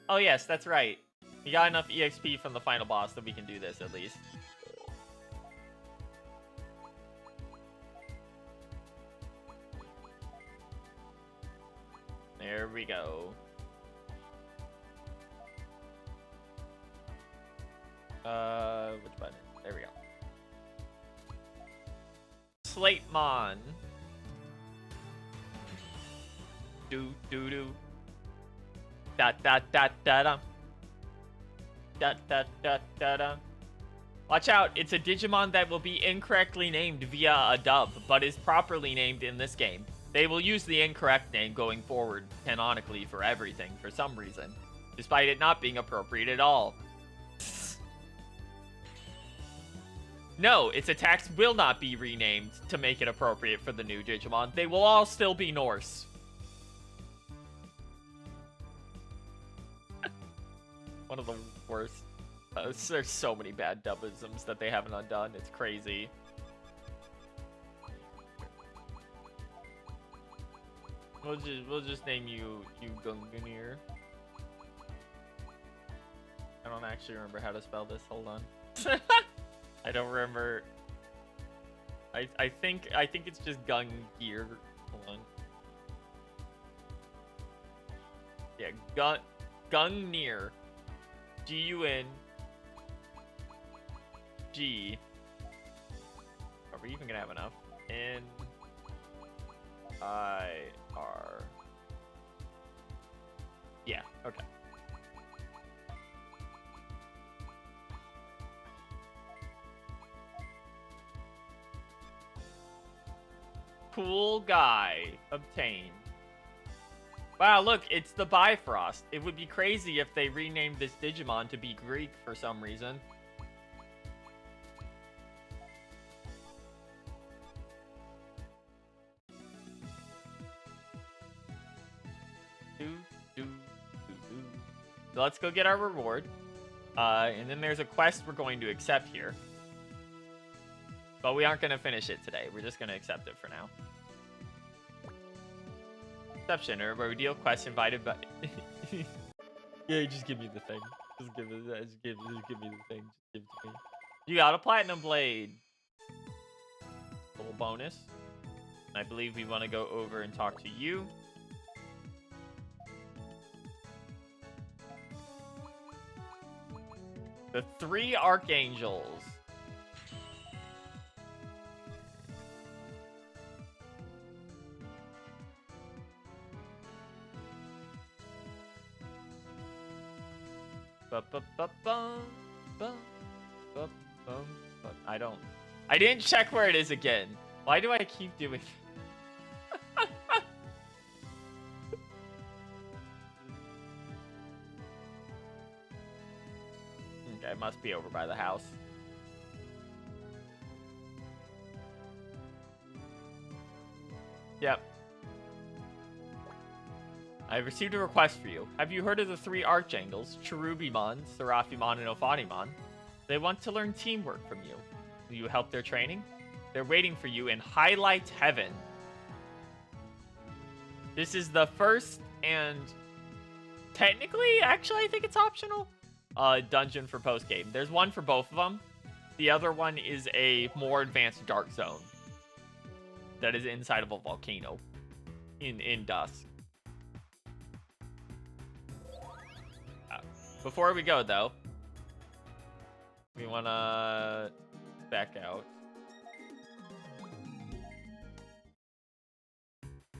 Oh yes, that's right. We got enough EXP from the final boss that we can do this at least. There we go. Which button? There we go. Slatemon. Do do do. Da da da da da. Da da da da da. Watch out! It's a Digimon that will be incorrectly named via a dub, but is properly named in this game. They will use the incorrect name going forward, canonically, for everything, for some reason. Despite it not being appropriate at all. No, its attacks will not be renamed to make it appropriate for the new Digimon. They will all still be Norse. One of the worst. There's so many bad dubisms that they haven't undone. It's crazy. We'll just name you Gunganir. I don't actually remember how to spell this. Hold on. I don't remember. I think it's just Gungear. Hold on. Yeah, Gungnir. G-U-N-G. Are we even gonna have enough? N-I-R. Yeah, okay. Cool guy obtained. Wow, look, it's the Bifrost. It would be crazy if they renamed this Digimon to be Greek for some reason. So let's go get our reward. And then there's a quest we're going to accept here. But we aren't going to finish it today. We're just going to accept it for now. Exception, or where we deal quests invited by... Yeah, just give me the thing. Just give me the thing. Just give me the thing. Just give it to me. You got a Platinum Blade. Little bonus. I believe we want to go over and talk to you. The 3 Archangels. I didn't check where it is again. Why do I keep doing Okay, it must be over by the house. Yep. I've received a request for you. Have you heard of the 3 Archangels, Cherubimon, Seraphimon, and Ophanimon? They want to learn teamwork from you. Will you help their training? They're waiting for you in Highlight Heaven. This is the first and technically, actually, I think it's optional, dungeon for post-game. There's one for both of them. The other one is a more advanced dark zone that is inside of a volcano in dusk. Before we go, though, we want to back out.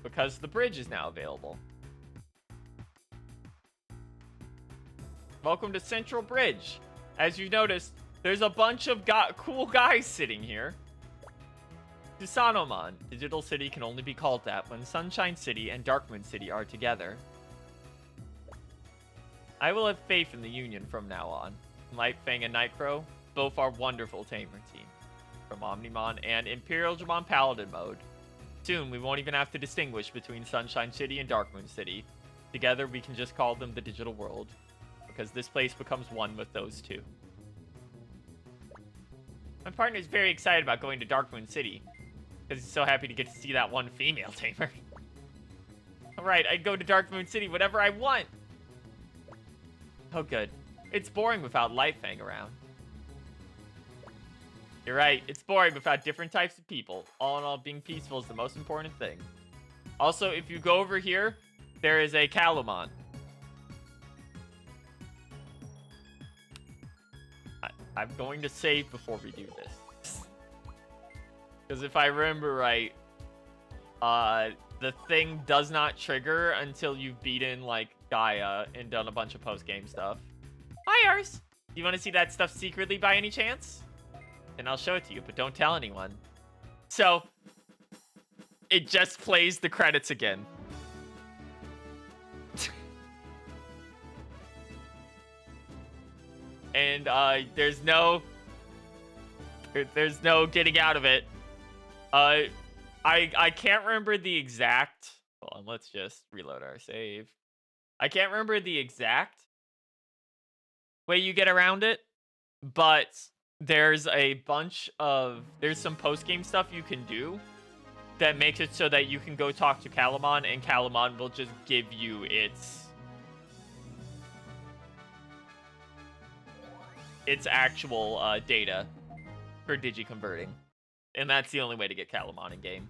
Because the bridge is now available. Welcome to Central Bridge. As you've noticed, there's a bunch of cool guys sitting here. Susanomon. Digital City can only be called that when Sunshine City and Darkmoon City are together. I will have faith in the Union from now on. Lightfang and Nightcrow, both are wonderful tamer team. From Omnimon and Imperial Dramon Paladin mode. Soon, we won't even have to distinguish between Sunshine City and Darkmoon City. Together, we can just call them the digital world. because this place becomes one with those two. My partner is very excited about going to Darkmoon City because he's so happy to get to see that one female tamer. Alright, I go to Darkmoon City whenever I want. Oh, good. It's boring without Lightfang around. You're right, it's boring without different types of people. All in all, being peaceful is the most important thing. Also, if you go over here, there is a Calumon. I'm going to save before we do this. Because if I remember right, the thing does not trigger until you've beaten, like, Gaia and done a bunch of post-game stuff. Hi, Ars! Do you want to see that stuff secretly by any chance? And I'll show it to you, but don't tell anyone. So, it just plays the credits again. And there's no getting out of it. I can't remember the exact. Hold on, let's just reload our save. I can't remember the exact way you get around it, but there's some post-game stuff you can do that makes it so that you can go talk to Calumon, and Calumon will just give you its actual data for digi-converting. And that's the only way to get Calumon in game.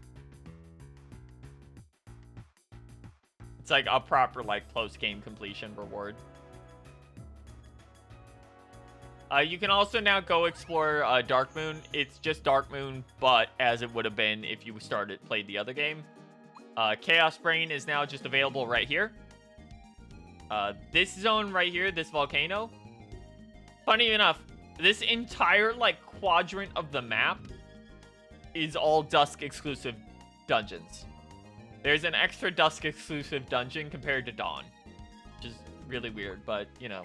It's like a proper, like, post-game completion reward. You can also now go explore Darkmoon. It's just Darkmoon, but as it would have been if you played the other game. Chaos Brain is now just available right here. This zone right here, this volcano. Funny enough, this entire, like, quadrant of the map is all Dusk exclusive dungeons. There's an extra Dusk exclusive dungeon compared to Dawn, which is really weird, but, you know.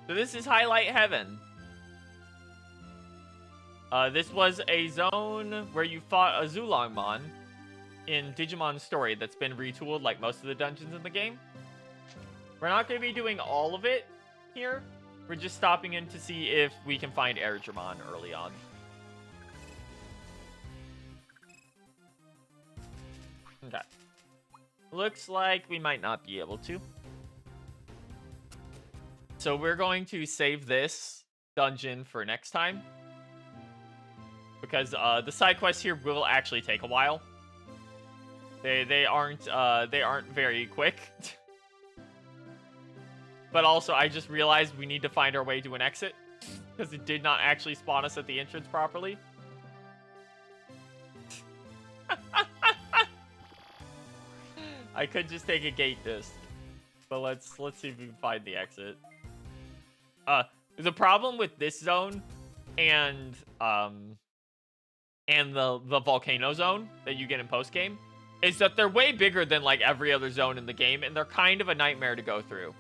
So this is Highlight Heaven. This was a zone where you fought a Zulongmon in Digimon Story that's been retooled like most of the dungeons in the game. We're not going to be doing all of it here. We're just stopping in to see if we can find Airdramon early on. Okay. Looks like we might not be able to. So we're going to save this dungeon for next time. Because the side quests here will actually take a while. They aren't very quick. But also, I just realized we need to find our way to an exit. Because it did not actually spawn us at the entrance properly. I could just take a gate disc. But let's see if we can find the exit. The problem with this zone and the volcano zone that you get in post game is that they're way bigger than like every other zone in the game, and they're kind of a nightmare to go through.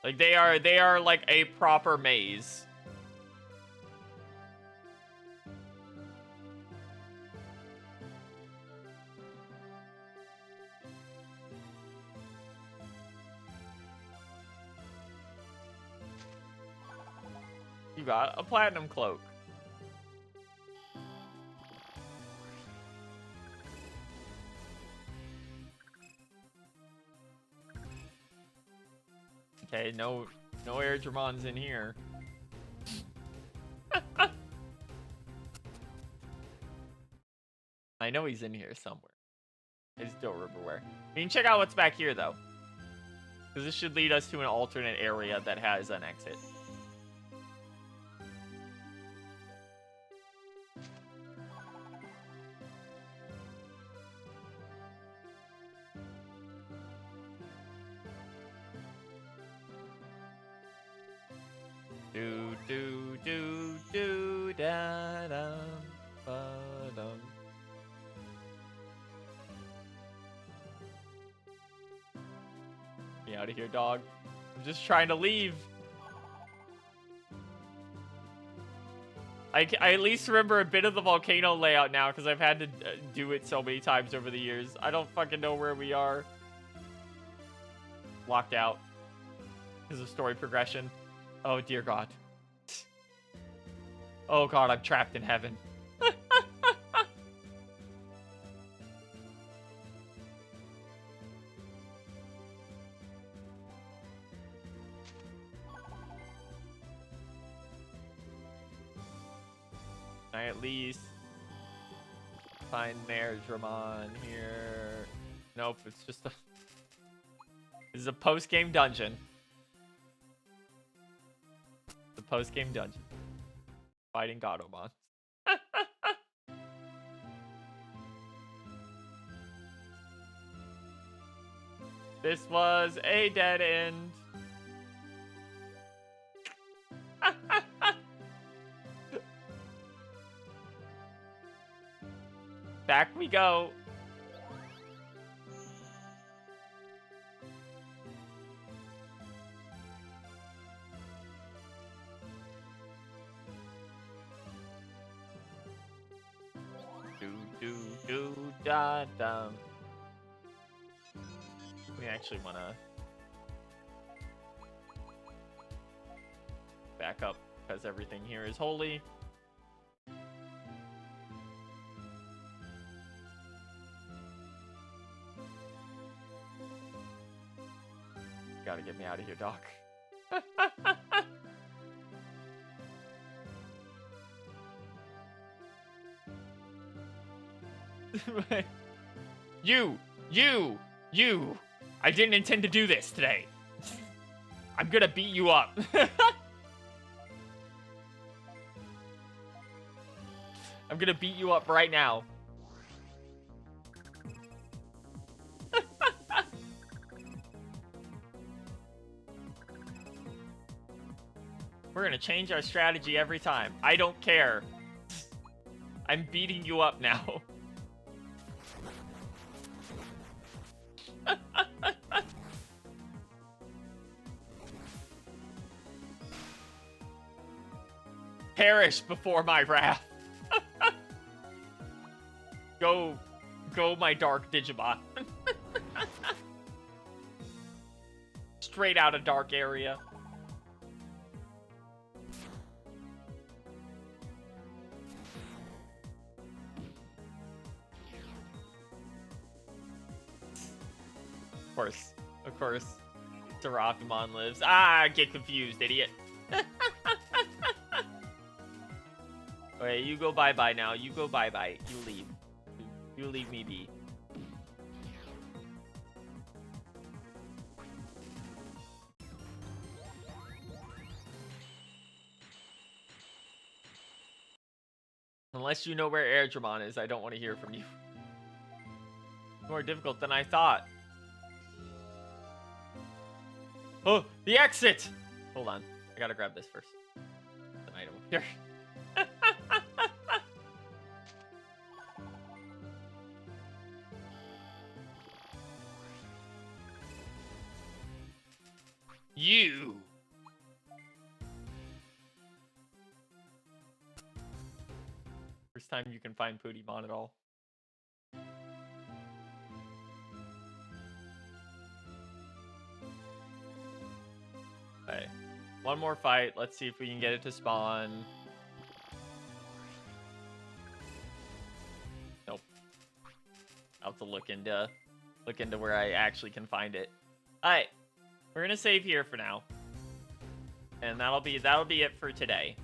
Like they are like a proper maze. You got a platinum cloak. Okay, no Airdramons in here. I know he's in here somewhere. I just don't remember where. We can check out what's back here though, because this should lead us to an alternate area that has an exit. Do da dum ba dum. Get out of here, dog. I'm just trying to leave. I at least remember a bit of the volcano layout now because I've had to do it so many times over the years. I don't fucking know where we are. Locked out. This is story progression. Oh, dear God. Oh, God, I'm trapped in heaven. I at least find Digimon here. Nope, it's just a... This is a post-game dungeon. The post-game dungeon. Fighting Godomon. This was a dead end. Back we go. Da da. We actually want to back up because everything here is holy. Gotta get me out of here, Doc. You! I didn't intend to do this today. I'm gonna beat you up. I'm gonna beat you up right now. We're gonna change our strategy every time. I don't care. I'm beating you up now. Perish before my wrath. Go, my dark Digimon. Straight out of dark area. Of course. Seraphimon lives. Ah, get confused, idiot. Okay, you go bye-bye now. You go bye-bye. You leave. You leave me be. Unless you know where Airdramon is, I don't want to hear from you. More difficult than I thought. Oh, the exit! Hold on. I gotta grab this first. An item up here. You! First time you can find Pootiemon at all. Okay. One more fight. Let's see if we can get it to spawn. Nope. I'll have to look into where I actually can find it. Alright. We're gonna save here for now. And that'll be it for today.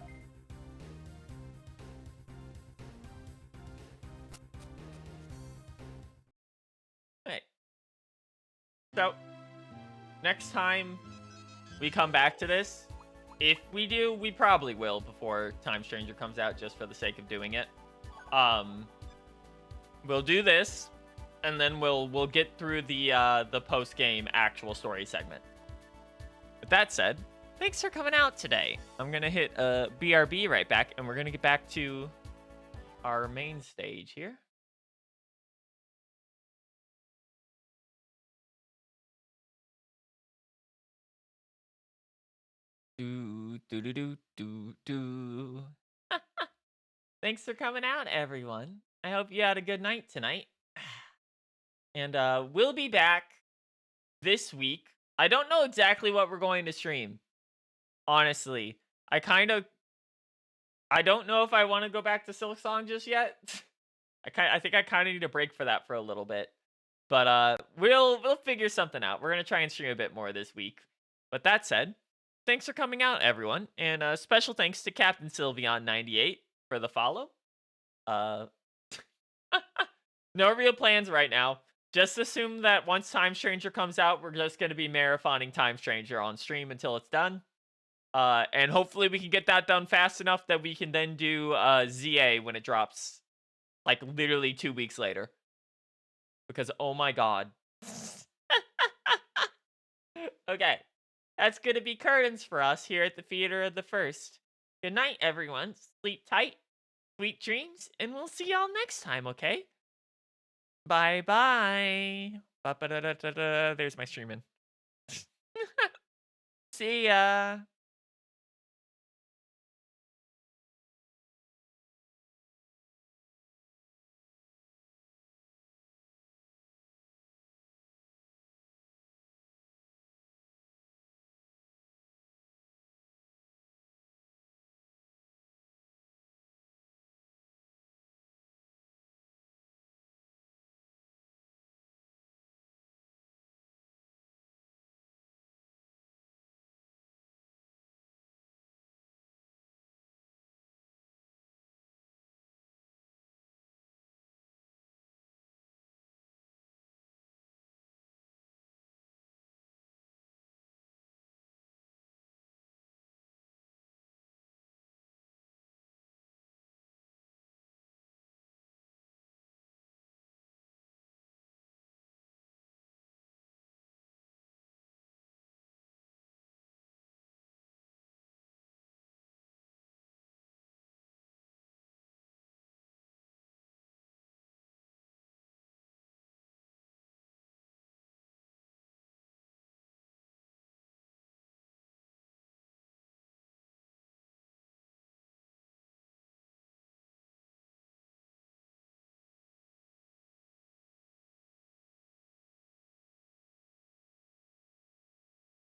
Alright. So, next time we come back to this, if we do, we probably will before Time Stranger comes out just for the sake of doing it. We'll do this, and then we'll get through the post-game actual story segment. With that said, thanks for coming out today. I'm gonna hit BRB right back, and we're gonna get back to our main stage here. Do do do do do do. Thanks for coming out, everyone. I hope you had a good night tonight. And we'll be back this week. I don't know exactly what we're going to stream. Honestly, I don't know if I want to go back to Silk Song just yet. I think I kind of need a break for that for a little bit. But we'll figure something out. We're gonna try and stream a bit more this week. But that said, thanks for coming out, everyone, and special thanks to Captain Sylveon98 for the follow. Uh, no real plans right now. Just assume that once Time Stranger comes out, we're just gonna be marathoning Time Stranger on stream until it's done. And hopefully we can get that done fast enough that we can then do ZA when it drops, like literally 2 weeks later. Because oh my god. Okay, that's gonna be curtains for us here at the Theater of the First. Good night, everyone. Sleep tight, sweet dreams, and we'll see y'all next time, okay? Bye bye. Ba-ba-da-da-da-da. There's my streaming. See ya.